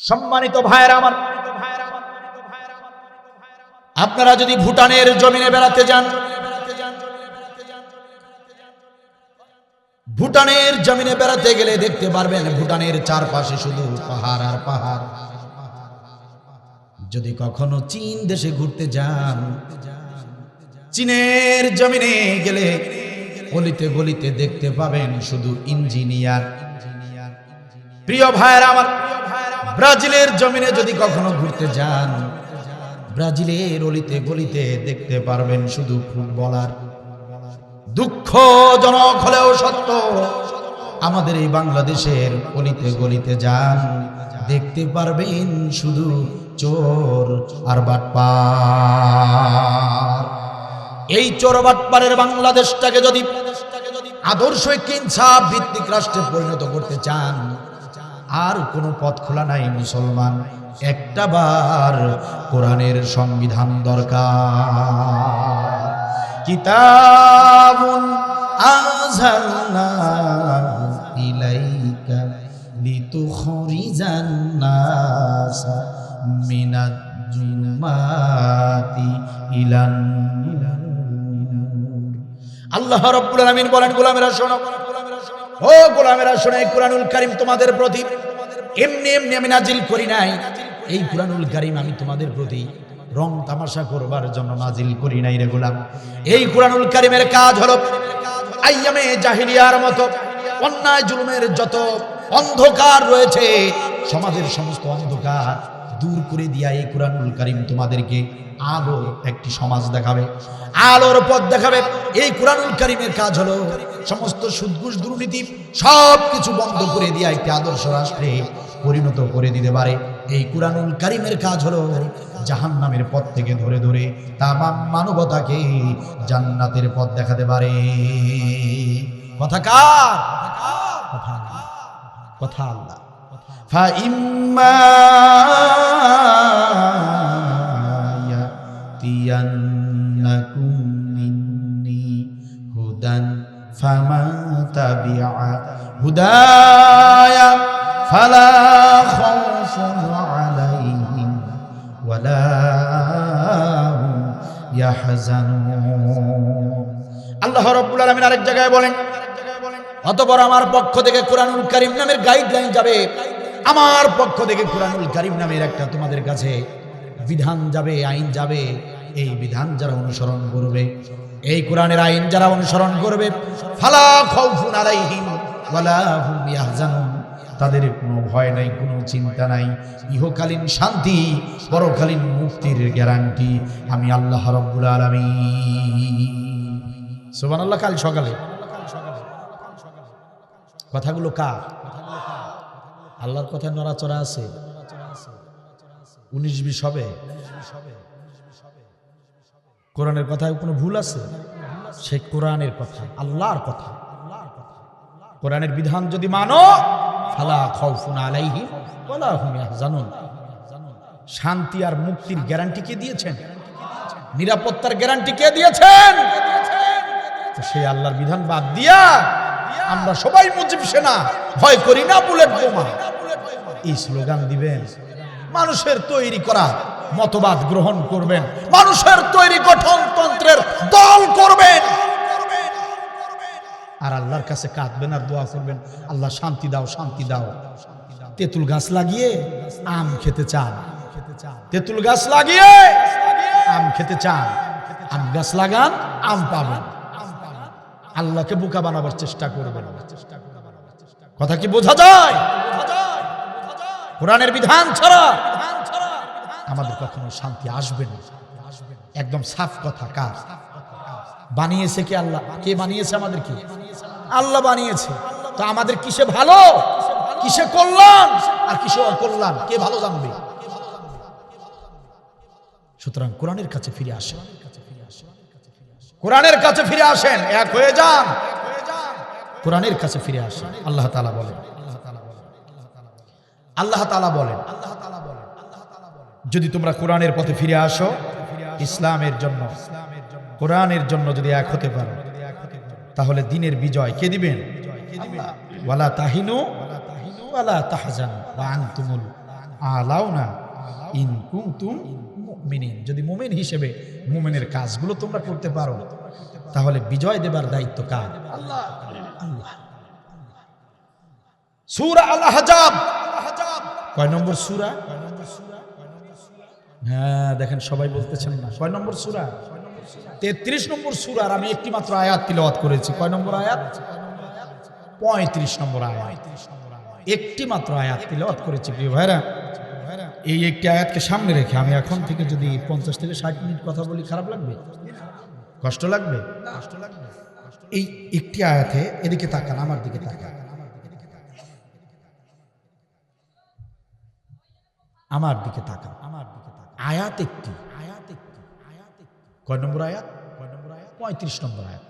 সম্মানিত ভাইরা আমার, আপনারা যদি ভুটানের জমিনে বেড়াতে যান, ভুটানের জমিনে বেড়াতে গেলে দেখতে পারবেন ভুটানের চারপাশে শুধু পাহাড় আর পাহাড়। যদি কখনো চীন দেশে ঘুরতে যান, চীনের জমিনে গেলে গলিতে গলিতে দেখতে পাবেন শুধু ইঞ্জিনিয়ার। প্রিয় ভাইরা আমার, ব্রাজিলের জমিনে যদি কখনো ঘুরতে যান, ব্রাজিলের অলিতে গলিতে দেখতে পারবেন শুধু ফুটবলার। দুঃখজনক হলেও সত্য, আমাদের এই বাংলাদেশের অলিতে গলিতে যান, দেখতে পারবেন শুধু চোর আর বাটপার। এই চোর বাটপারের বাংলাদেশটাকে যদি আদর্শ ইনসাফ ভিত্তিক রাষ্ট্রে পরিণত করতে চান, আর কোনো পথ খোলা নাই মুসলমান, একটা বার কোরআনের সংবিধান দরকার। কিতাবুন আনজালনাহু ইলাইকা লিতুখরিজান নাসা মিনাজ জুলুমাতি ইলান নূর। আল্লাহ রাব্বুল আলামিন বলেন, গোলামেরা শোনো, ও গোলামেরা শোনো, এই কুরআনুল কারীম তোমাদের প্রতি এমনি এমনি আমি নাজিল করি নাই। এই কুরআনুল কারীম আমি তোমাদের প্রতি রং তামাশা করবার জন্য নাজিল করি নাই রে গোলাম। এই কুরআনুল কারীমের কাজ হলো আইয়ামে জাহিলিয়ার মতো অন্যায় জুলুমের যত অন্ধকার রয়েছে, সমাজের সমস্ত অন্ধকার দূর করে দিয়া এই কুরআনুল কারীম তোমাদেরকে আলোর একটি সমাজ দেখাবে, আলোর পথ দেখাবে। এই কুরআনুল কারীমের কাজ হলো সমস্ত সুদ ঘুষ দুর্নীতি সব কিছু বন্ধ করে দিয়া একটি আদর্শ রাষ্ট্রে পরিণত করে দিতে পারে। এই কুরআনুল কারীমের কাজ হলো জাহান্নামের পথ থেকে ধরে ধরে তামাম মানবতাকে জান্নাতের পথ দেখাতে পারে। কথা কার? কথা আল্লাহ। ফাইম্মা ইয়াতিয়ান্নাকুম মিন্নি হুদান ফামা তাবিআ হুদায়া ফালা খাউফুন আলাইহিম ওয়ালা হুম ইয়াহজানুন। আল্লাহ রাব্বুল আলামিন আরেক জায়গায় বলেন, অতঃপর আমার পক্ষ থেকে কুরআনুল কারীম নামের গাইডলাইন যাবে, আমার পক্ষ থেকে কুরআনুল কারীম নামের একটা তোমাদের কাছে বিধান যাবে, আইন যাবে। এই বিধান যারা অনুসরণ করবে, এই কোরআনের আইন যারা অনুসরণ করবে, ফালা খাউফুন আলাইহিম ওয়ালা হুম ইয়াহজানুন, তাদের কোনো ভয় নাই, কোনো চিন্তা নাই। ইহকালীন শান্তি, পরকালীন মুক্তির গ্যারান্টি আমি আল্লাহ রাব্বুল আলামিন। সুবহানাল্লাহ। কাল সকালে কথাগুলো কার? আল্লাহর কথায় নড়াচড়া আছে? 19-20 হবে? কোরআনের কথায় কোনো ভুল আছে? সে কোরআনের কথা, আল্লাহর কথা। কোরআনের বিধান যদি মানো, ফালা খাউফুন আলাইহিম ওয়ালা হুম ইয়াহজানুন। শান্তি আর মুক্তির গ্যারান্টি কে দিয়েছেন? নিরাপত্তার গ্যারান্টি কে দিয়েছেন? সেই আল্লাহর বিধান বাদ দিয়া আমরা সবাই মুজিব সেনা, ভয় করি না বুলেট বোমা, এই স্লোগান দিবেন। মানুষের তৈরি করা মতবাদ গ্রহণ করবেন, মানুষের তৈরি গঠনতন্ত্রের দল করবেন, আর আল্লাহর কাছে কাঁদবেন আর দোয়া করবেন, আল্লাহ শান্তি দাও, শান্তি দাও। তেঁতুল গাছ লাগিয়ে আম খেতে চান, তেঁতুল গাছ লাগিয়ে আম খেতে চান, আম গাছ লাগান, আম পাবেন। আল্লাহকে বোকা বানাবার চেষ্টা করবেন। কথা কি বোঝা যায়? কোরআনের বিধান ছাড়া আমাদের কখনো শান্তি আসবে না। একদম সাফ কথা। কার বানিয়েছে? কে? আল্লাহ। কে বানিয়েছে আমাদেরকে? আল্লাহ বানিয়েছে। তো আমাদের কিসে ভালো, কিসে কল্যাণ আর কিসে অকল্যাণ কে ভালো জানবে? সুতরাং কোরআনের কাছে ফিরে আসেন, কোরআনের কাছে ফিরে আসেন, এক হয়ে যান, কোরআনের কাছে ফিরে আসেন। আল্লাহ তাআলা বলেন, আল্লাহ তাআলা বলেন, যদি তোমরা কোরআনের পথে ফিরে আসো, ইসলামের জন্য, কোরআনের জন্য যদি এক হতে পারো, তাহলে দিনের বিজয় কে দিবেন? ওয়ালা তাহিনু ওয়ালা তাহজানু ওয়া আনতুমুল আলাউনা ইন কুনতুম মুমিনিন। যদি মুমিন হিসেবে মুমিনের কাজগুলো তোমরা করতে পারো তাহলে বিজয় দেবার দায়িত্ব কার? আল্লাহ। আল্লাহ। সূরা আল আহজাব কয় নম্বর সূরা? হ্যাঁ দেখেন সবাই বলতেছেন না। কয় নম্বর সূরা? 33 নম্বর সূরার আমি একটি মাত্র আয়াত তিলাওয়াত করেছি। কয় নম্বর আয়াত? 35 নম্বর আয়াত। একটি মাত্র আয়াত তিলাওয়াত করেছি প্রিয় ভাইরা। এই একটি আয়াতকে সামনে রেখে আমি এখন থেকে যদি 50 থেকে 60 মিনিট কথা বলি খারাপ লাগবে? কষ্ট লাগবে? এই একটি আয়াতে এদিকে তাকান, আমার দিকে তাকান, আমার দিকে তাকান। আয়াত একটি। কয় নম্বর আয়াত? 35 নম্বর আয়াত।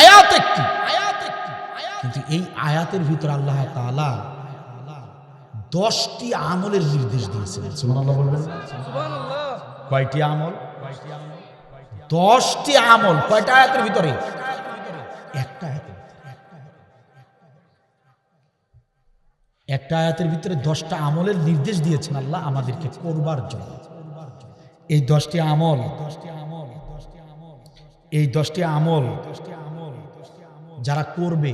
আয়াত একটি। কিন্তু এই আয়াতের ভিতর আল্লাহ তাআলা 10টি আমলের নির্দেশ দিয়েছেন। সুবহানাল্লাহ বলবেন? সুবহানাল্লাহ। কয়টি আমল? 10টি আমল। কয়টা আয়াতের ভিতরে? একটা আয়াতের। একটা আয়াতের ভিতরে 10টা আমলের নির্দেশ দিয়েছেন আল্লাহ আমাদেরকে করবার জন্য। এই 10টি আমল, এই 10টি আমল যারা করবে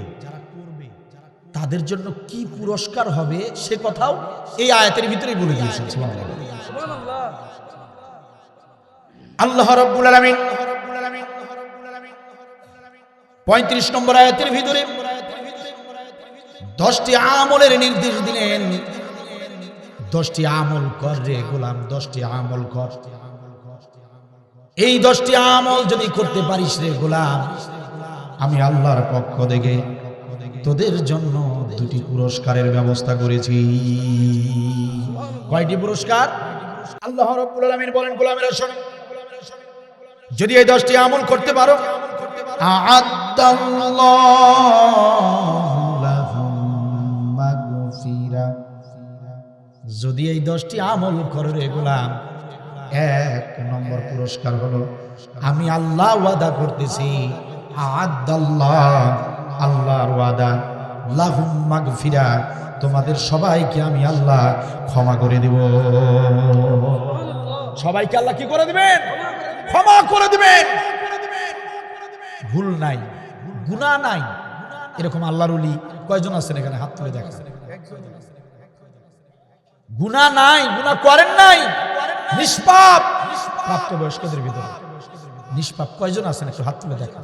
তাদের জন্য কি পুরস্কার হবে সে কথাও এই আয়াতের ভিতরেই বলে দিয়েছেন। সুবহানাল্লাহ। আল্লাহ রাব্বুল আলামিন 35 নম্বর আয়াতের ভিতরে 10টি আমলের নির্দেশ দিলেন। 10টি আমল কর রে গোলাম, 10টি আমল কর। এই 10টি আমল যদি করতে পারিস রে গোলাম, আমি আল্লাহর পক্ষ থেকে তোদের জন্য 2টি পুরস্কারের ব্যবস্থা করেছি। কয়টি পুরস্কার? আল্লাহ রাব্বুল আলামিন বলেন, গোলামেরা শোনো, যদি এই 10টি আমল করতে পারো, যদি এই 10টি আমল করে রে গোলাম, 1 নম্বর পুরস্কার হলো আমি আল্লাহ ওয়াদা করতেছি, আল্লাহর ওয়াদা, লাহুম মাগফিরা, তোমাদের সবাইকে আমি আল্লাহ ক্ষমা করে দেব। সবাইকে আল্লাহ কি করে দিবেন? ক্ষমা করে দিবেন। ভুল নাই, গুনাহ নাই, এরকম আল্লাহর ওলি কয়জন আছেন এখানে? হাত তুলে দেখেন। গুনাহ নাই, গুনাহ করেন নাই, নিষ্পাপ, প্রাপ্তবয়স্কদের ভিতরে নিষ্পাপ কয়জন আছেন? একটু হাত তুলে দেখেন।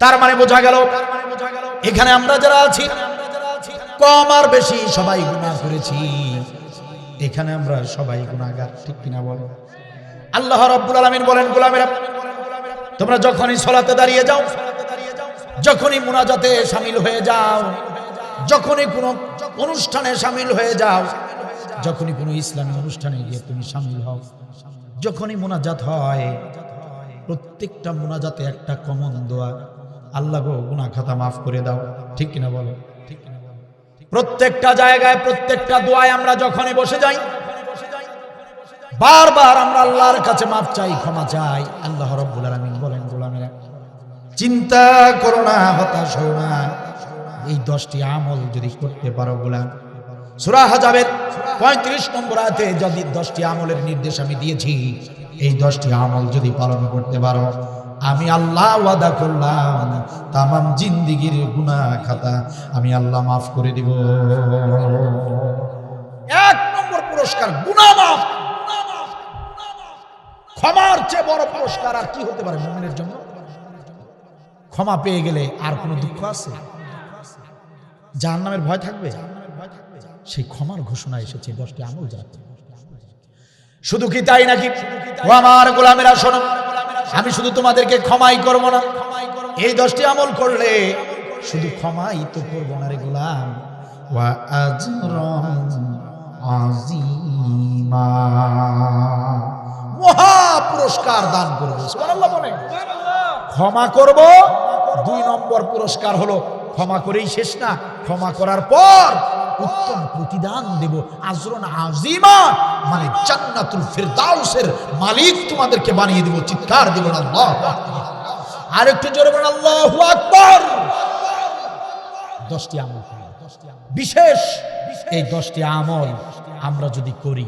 তার মানে বোঝা গেল এখানে আমরা যারা আছি কম আর বেশি সবাই গুনাহ করেছি। এখানে আমরা সবাই গুনাহগার, ঠিক কিনা বলেন? আল্লাহ রাব্বুল আলামিন বলেন, গোলামেরা তোমরা যখনই সালাতে দাঁড়িয়ে যাও, যখনই মুনাজাতে শামিল হয়ে যাও, যখনই কোনো অনুষ্ঠানে শামিল হয়ে যাও, যখনই কোনো ইসলামী অনুষ্ঠানে গিয়ে তুমি শামিল হও, যখনই মুনাজাত হয়, প্রত্যেকটা মুনাজাতে একটা কমন দোয়া, আল্লাহ গো গুনাহ খাতা মাফ করে দাও, ঠিক কিনা বলো? প্রত্যেকটা জায়গায় প্রত্যেকটা দোয়ায় আমরা যখনই বসে যাই বারবার আমরা আল্লাহর কাছে মাফ চাই, ক্ষমা চাই। আল্লাহ রাব্বুল আলামিন বলেন, গোলামেরা চিন্তা করো না, হতাশ হও না, এই 10টি আমল যদি করতে পারো গোলাম, সূরা আহজাবের 35 নম্বর আয়াতে যদি 10টি আমলের নির্দেশ আমি দিয়েছি, এই 10টি আমল যদি পালন করতে পারো, আমি আল্লাহ ওয়াদা করলাম তামাম জিন্দেগীর গুনাহ খাতা আমি আল্লাহ মাফ করে দিব। 1 নম্বর পুরস্কার গুনাহ মাফ। ক্ষমার চেয়ে বড় পুরস্কার আর কি হতে পারে মুমিনের জন্য? ক্ষমা পেয়ে গেলে আর কোনো দুঃখ আছে? জাহান্নামের ভয় থাকবে? সেই ক্ষমার ঘোষণা এসেছে 10টি আমল যারা। শুধু কি তাই নাকি? ও আমার গোলামেরা শোনো, আমি শুধু তোমাদেরকে ক্ষমাই করব না, এই 10টি আমল করলে শুধু ক্ষমাই তো করব না রে গোলাম, ওয়া আজরান আযীমা, মহা পুরস্কার দান করব। সুবহানাল্লাহ বলেন। ক্ষমা করব, 2 নম্বর পুরস্কার হলো ক্ষমা করেই শেষ না, ক্ষমা করার পর উত্তম প্রতিদান দেব, আজরুন আযীমা, মানে জান্নাতুল ফিরদাউসের মালিক তোমাদেরকে বানিয়ে দেব। চিৎকার দিবেন আল্লাহু আকবার। আর একটু জোরে বলেন আল্লাহু আকবার। 10টি আমল, বিশেষ এই 10টি আমল আমরা যদি করি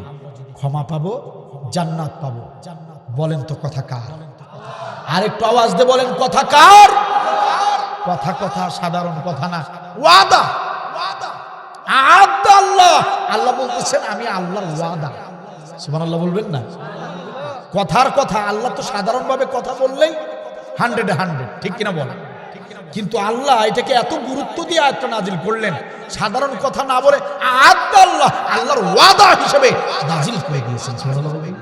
ক্ষমা পাবো, জান্নাত পাবো। বলেন তো কথা কার? আর একটু আওয়াজ দিয়ে বলেন কথা কার? কথা সাধারণ কথা না, ওয়াদা। আল্লাহ আল্লাহ বলতেছেন আমি আল্লাহর ওয়াদা। সুবহানাল্লাহ বলবেন না? কথার কথা। আল্লাহ তো সাধারণ ভাবে কথা বললেই 100 ঠিক কিনা বলেন? কিন্তু আল্লাহ এটাকে এত গুরুত্ব দিয়ে আয়াতটা নাজিল করলেন, সাধারণ কথা না বলে আল্লাহ আল্লাহর ওয়াদা হিসেবে নাজিল করে দিয়েছেন। সুবহানাল্লাহ বলবেন?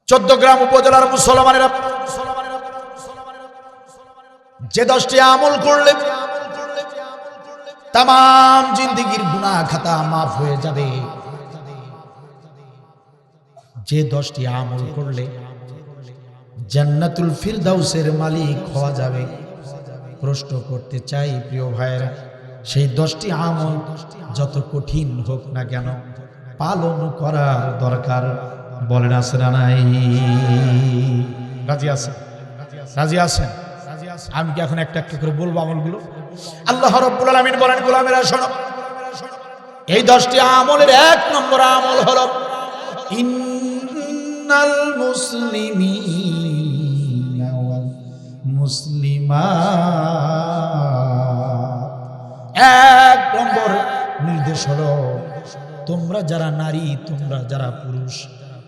14 গ্রাম উপজেলার মুসলমানেরা যে 10টি আমল করলে তামাম জিন্দেগীর গুনাহ খাতা মাফ হয়ে যাবে, যে 10টি আমল করলে জান্নাতুল ফিরদাউসের মালিক হওয়া যাবে। প্রশ্ন করতে চাই প্রিয় ভাইরা, সেই 10টি আমল যত কঠিন হোক না কেন পালন করার দরকার। বলেন আছে না নাই? রাজি আছেন? রাজি আছেন? আমি কি এখন একটা একটা করে বলবো আমলগুলো? আল্লাহ রাব্বুল আলামিন বলেন, গোলামেরা শোনো, এই 10টি আমলের 1 নম্বর আমল হলো ইন্নাল মুসলিমিনা ওয়াল মুসলিমাত। 1 নম্বর নির্দেশ হলো তোমরা যারা নারী, তোমরা যারা পুরুষ,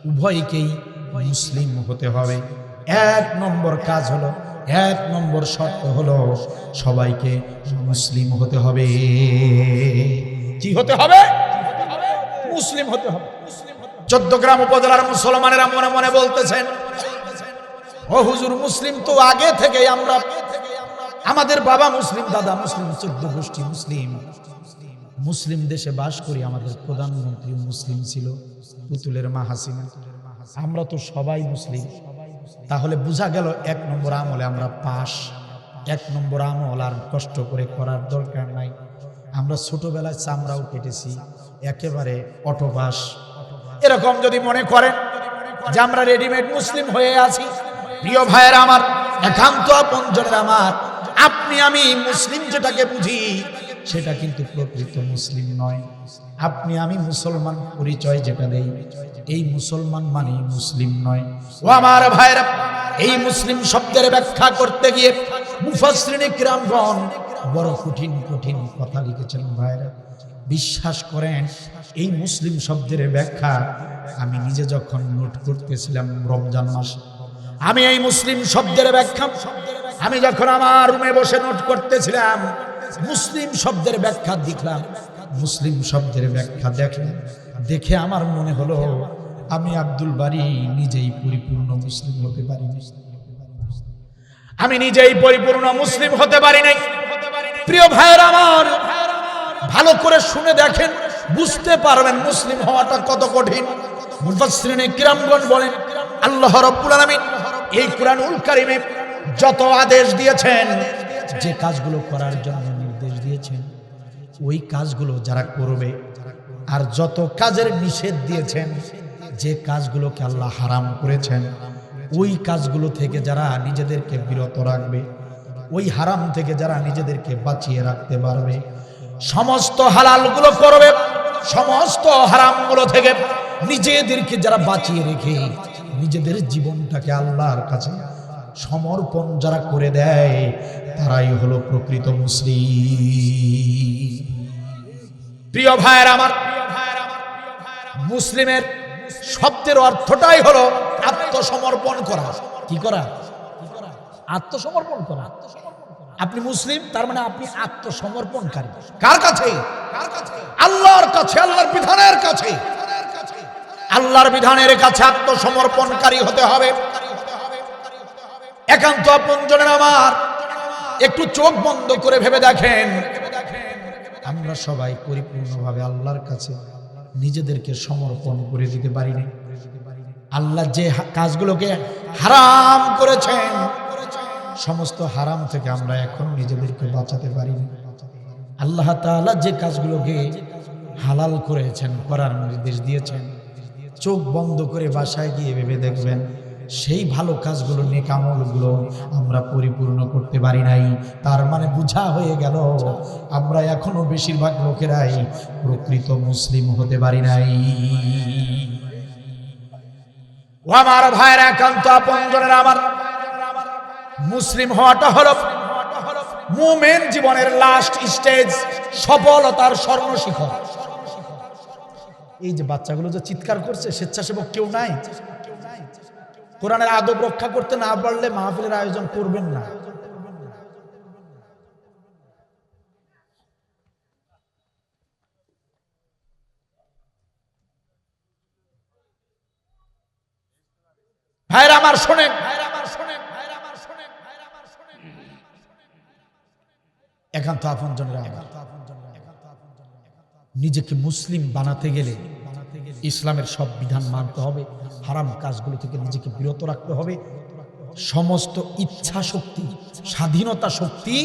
উভয়কেই মুসলিম হতে হবে। 1 নম্বর কাজ হলো, 1 নম্বর শর্ত হলো সবাইকে মুসলিম হতে হবে। কি হতে হবে? মুসলিম হতে হবে। 14 গ্রাম উপজেলার মুসলমানেরা মনে মনে বলতেছেন, ও হুজুর, মুসলিম তো আগে থেকে আমরা, আমাদের বাবা মুসলিম, দাদা মুসলিম, 14 গোষ্ঠী মুসলিম, মুসলিম দেশে বাস করি, আমাদের প্রধানমন্ত্রী মুসলিম ছিল, পুতুলের মা হাসিনা, আমরা তো সবাই মুসলিম। তাহলে বোঝা গেল 1 নম্বর আমলে আমরা পাস। 1 নম্বর আমল আর কষ্ট করে করার দরকার নাই। আমরা ছোটবেলায় চামড়াও কেটেছি, একেবারে অটোপাস। এরকম যদি মনে করেন যে আমরা রেডিমেড মুসলিম হয়ে আছি, প্রিয় ভাইয়ের আমার, একান্ত আপনজনের আমার, আপনি আমি মুসলিম যেটাকে বুঝি সেটা কিন্তু প্রকৃত মুসলিম নয়। আপনি আমি মুসলমান পরিচয় যেটা দেই, এই মুসলমান মানে মুসলিম নয়। ও আমার ভাইরা, এই মুসলিম শব্দের ব্যাখ্যা করতে গিয়ে মুফাসসিরিনে কিরামগণ বড় কঠিন কঠিন কথা লিখেছেন। ভাইরা বিশ্বাস করেন, এই মুসলিম শব্দের ব্যাখ্যা আমি নিজে যখন নোট করতেছিলাম রমজান মাসে, আমি এই মুসলিম শব্দের ব্যাখ্যা আমি যখন আমার রুমে বসে নোট করতেছিলাম, মুসলিম শব্দের ব্যাখ্যা দেখলাম। মুসলিম শব্দের ব্যাখ্যা দেখে আমার মনে হলো আমি আব্দুল বারী নিজেই পরিপূর্ণ মুসলিম হতে পারিনি। আমি নিজেই পরিপূর্ণ মুসলিম হতে পারি নাই। প্রিয় ভাইয়েরা আমার, ভালো করে শুনে দেখেন, বুঝতে পারবেন মুসলিম হওয়াটা কত কঠিন। মুফাসসিরিনে কিরামগণ বলেন, আল্লাহ রাব্বুল আলামিন এই কুরআনুল কারীমে যত আদেশ দিয়েছেন, যে কাজগুলো করার জন্য নির্দেশ দিয়েছেন, ওই কাজগুলো যারা করবে, আর যত কাজের নিষেধ দিয়েছেন, যে কাজগুলোকে আল্লাহ হারাম করেছেন, ওই কাজগুলো থেকে যারা নিজেদেরকে বিরত রাখবে, ওই হারাম থেকে যারা নিজেদেরকে বাঁচিয়ে রাখতে পারবে, সমস্ত হালালগুলো করবে, সমস্ত হারামগুলো থেকে নিজেদেরকে যারা বাঁচিয়ে রেখে নিজেদের জীবনটাকে আল্লাহর কাছে সমর্পণ যারা করে দেয়, তারাই হলো প্রকৃত মুসলিম। প্রিয় ভাইয়েরা আমার, মুসলিমের শব্দের অর্থটাই হলো আত্মসমর্পণ করা। কি করা? আত্মসমর্পণ করা। আপনি মুসলিম, তার মানে আপনি আত্মসমর্পণকারী। কার কাছে? আল্লাহর কাছে, আল্লাহর বিধানের কাছে। আল্লাহর বিধানের কাছে আত্মসমর্পণকারী হতে হবে। একান্ত আপনজনের আমার, একটু চোখ বন্ধ করে ভেবে দেখেন, আমরা সবাই পরিপূর্ণভাবে আল্লাহর কাছে নিজেদেরকে সমর্পণ করে দিতে পারিনি। আল্লাহ যে কাজগুলোকে হারাম করেছেন, সমস্ত হারাম থেকে আমরা এখন নিজেদেরকে বাঁচাতে পারিনি। আল্লাহ তাআলা যে কাজগুলোকে হালাল করেছেন, করার নির্দেশ দিয়েছেন, চোখ বন্ধ করে বাসায় গিয়ে ভেবে দেখবেন সেই ভালো কাজগুলো, নেক আমলগুলো আমরা পরিপূর্ণ করতে পারি নাই। তার মানে বোঝা হয়ে গেল আমরা এখনো বেশিরভাগ লোকেরাই প্রকৃত মুসলিম হতে পারি নাই। ও আমার ভাইরা, একান্ত আপনজনের আমার, মুসলিম হওয়াটা হলো মুমিন জীবনের লাস্ট স্টেজ, সফলতার স্বর্ণ শিখর। এই যে বাচ্চাগুলো যে চিৎকার করছে, স্বেচ্ছাসেবক কেউ নাই। কোরআনের আদব রক্ষা করতে না পারলে মাহফিলের আয়োজন করবেন না। ভাইরা আমার শোনেন, একান্ত আপনজনেরা, নিজেকে মুসলিম বানাতে গেলে ইসলামের সব বিধান মানতে হবে, হারাম কাজগুলো থেকে নিজেকে বিরত রাখতে হবে। সমস্ত ইচ্ছা শক্তি, স্বাধীনতা শক্তি,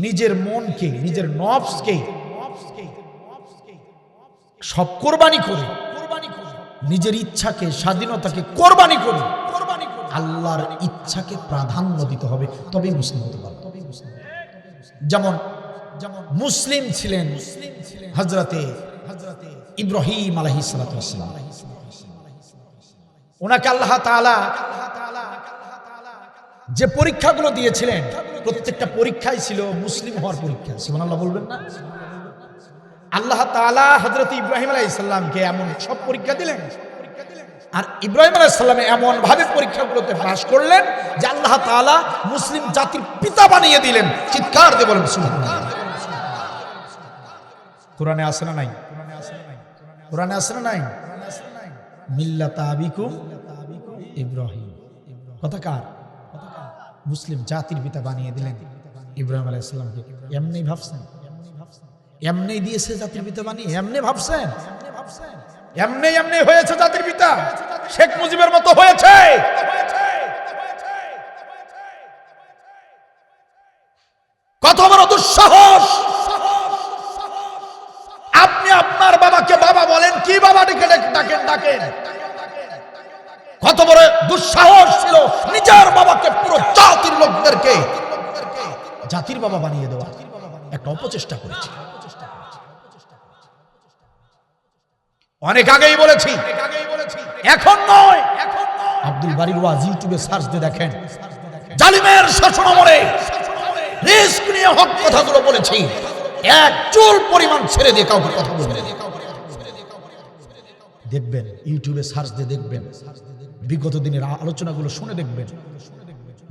নিজের মনকে, নিজের নফসকে সব কোরবানি করে, নিজের ইচ্ছাকে, স্বাধীনতাকে কোরবানি করে আল্লাহর ইচ্ছাকে প্রাধান্য দিতে হবে, তবেই মুসলিম হতে পারবে। যেমন মুসলিম ছিলেন হযরতে ইব্রাহিম আলাইহিস সালাতু ওয়াস সালাম। ওনাকে আল্লাহ তাআলা যে পরীক্ষাগুলো দিয়েছিলেন, প্রত্যেকটা পরীক্ষাই ছিল মুসলিম হওয়ার পরীক্ষা। সুবহানাল্লাহ বলবেন না? আল্লাহ তাআলা হযরত ইব্রাহিম আলাইহিস সালামকে এমন সব পরীক্ষা দিলেন, আর ইব্রাহিম আলাইহিস সালাম এমন ভাবে পরীক্ষাগুলোতে পাশ করলেন যে আল্লাহ তাআলা মুসলিম জাতির পিতা বানিয়ে দিলেন। চিৎকার দিয়ে বলেন সুবহানাল্লাহ। কোরআনে আছে না নাই? কোরআনে আছে না নাই? মিল্লাতা আবিকুম ইব্রাহিম। কথা কার? মুসলিম জাতির পিতা বানিয়ে দিলেন ইব্রাহিম আলাইহিস সালামকে। এমনি ভাবছেন? এমনি দিয়েছে জাতির পিতা বানিয়ে? এমনি ভাবছেন? এমনি এমনি হয়েছে জাতির পিতা? শেখ মুজিবের মতো হয়েছে? কত বড় দুঃসাহস! আপনি আপনার বাবাকে বাবা বলেন, কি বাবা ডেকে ডাকেন? কত বড় দুঃসাহস ছিল নিজের বাবাকে পুরো জাতির লোকদেরকে জাতির বাবা বানিয়ে দেওয়া। একটা অপচেষ্টা করেছে। অনেক আগেই বলেছি, এখন নয়। আব্দুল বারীর ওয়াজ ইউটিউবে সার্চ দিয়ে দেখেন। জালিমের শাসনামলে রিস্ক নিয়ে হক কথাগুলো বলেছি, এক চুল পরিমাণ ছেড়ে দিয়ে কাউকে কথা বলবেন। দেখবেন ইউটিউবে সার্চ দিয়ে দেখবেন, বিগত দিনের আলোচনাগুলো শুনে দেখবেন।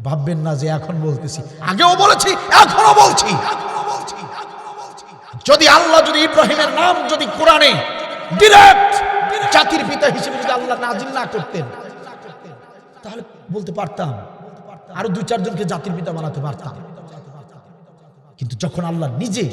ভাববেন না যে এখন বলতেছি, আগেও বলেছি, এখনো বলছি। যদি আল্লাহ, যদি ইব্রাহিমের নাম যদি কোরআনে ডিরেক্ট জাতির পিতা হিসেবে যদি আল্লাহ নাজিল না করতেন, তাহলে বলতে পারতাম, আরো 2-4 জনকে জাতির পিতা বানাতে পারতাম। কিন্তু যখন আল্লাহ নিজে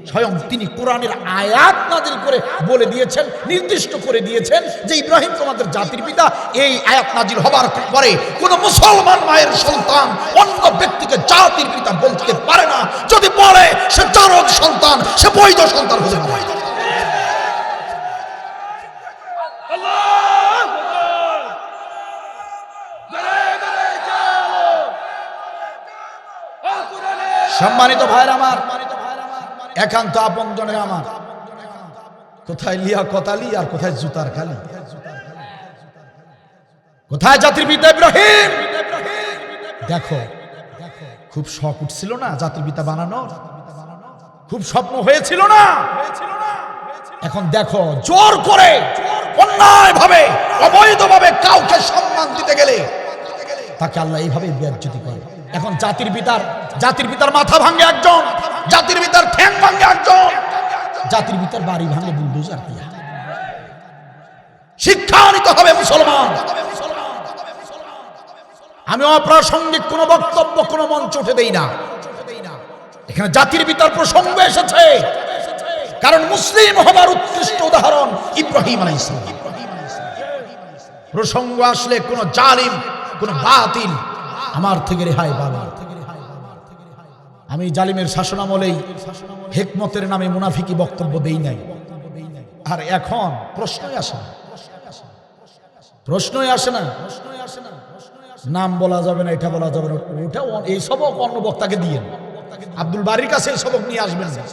স্বয়ং তিনি কোরআনের আয়াত নাজিল করে বলে দিয়েছেন, নির্দিষ্ট করে দিয়েছেন যে ইব্রাহিম তোমাদের জাতির পিতা, এই আয়াত নাজিল হবার পরে কোন মুসলমান মায়ের সন্তান অন্য ব্যক্তিকে জাতির পিতা বলতে পারে না। যদি বলে সে জারজ সন্তান, সে বৈধ সন্তান হতে পারে। সম্মানিত ভাইরা আমার, একান্ত আপনজনের আমার, কোথায় লিয়াকত আলী আর কোথায় জুতার খালি? কোথায় জাতির পিতা ইব্রাহিম? দেখো, খুব শখ উঠছিল না জাতির পিতা বানানোর? খুব স্বপ্ন হয়েছিল না? এখন দেখো, জোর করে, অন্যায় ভাবে, অবৈধভাবে কাউকে সম্মান দিতে গেলে তাকে আল্লাহ এইভাবে বেইজ্জতি করে। এখন জাতির পিতার মাথা ভাঙে একজন, জাতির পিতার ঠ্যাং ভাঙে একজন, জাতির পিতার বাড়ি ভাঙে বুলডোজার দিয়া। শিক্ষা নিতে হবে মুসলমান। আমি অপ্রাসঙ্গিক কোন বক্তব্য, কোন মঞ্চ উঠে দেই না। এখানে জাতির পিতার প্রসঙ্গ এসেছে, কারণ মুসলিম হবার উৎকৃষ্ট উদাহরণ ইব্রাহিম আলাইহিস সালাম। প্রসঙ্গ আসলে কোন জালিম, কোন বাতিল আমার থেকে রেহাই পাবে। আমি জালিমের শাসনামলেই হিকমতের নামে মুনাফিকি বক্তব্য দেই নাই। আর এখন প্রশ্নই আসে না। নাম বলা যাবে না, এটা বলা যাবে না, ওটা এই সবক অন্য বক্তাকে দিয়ে আব্দুল বারীর কাছে এই সবক নিয়ে আসবেন না।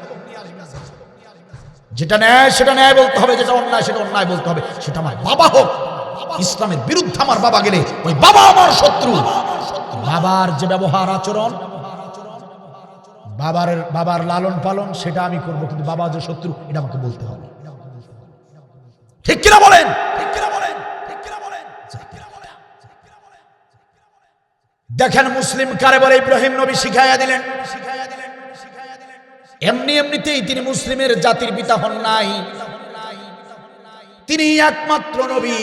যেটা ন্যায় সেটা ন্যায় বলতে হবে, যেটা অন্যায় সেটা অন্যায় বলতে হবে। সেটা আমার বাবা হোক, ইসলামের বিরুদ্ধে আমার বাবা গেলে ওই বাবা আমার শত্রু। বাবার যে ব্যবহার আচরণ, বাবার লালন পালন সেটা আমি করবো, কিন্তু বাবা যে শত্রু এটা আমাকে বলতে হবে। ঠিক কিনা বলেন? দেখেন মুসলিম কারে বলে ইব্রাহিম নবী শিখাইয়া দিলেন। এমনি এমনিতেই তিনি মুসলিমের জাতির পিতা হন নাই, তিনি একমাত্র নবী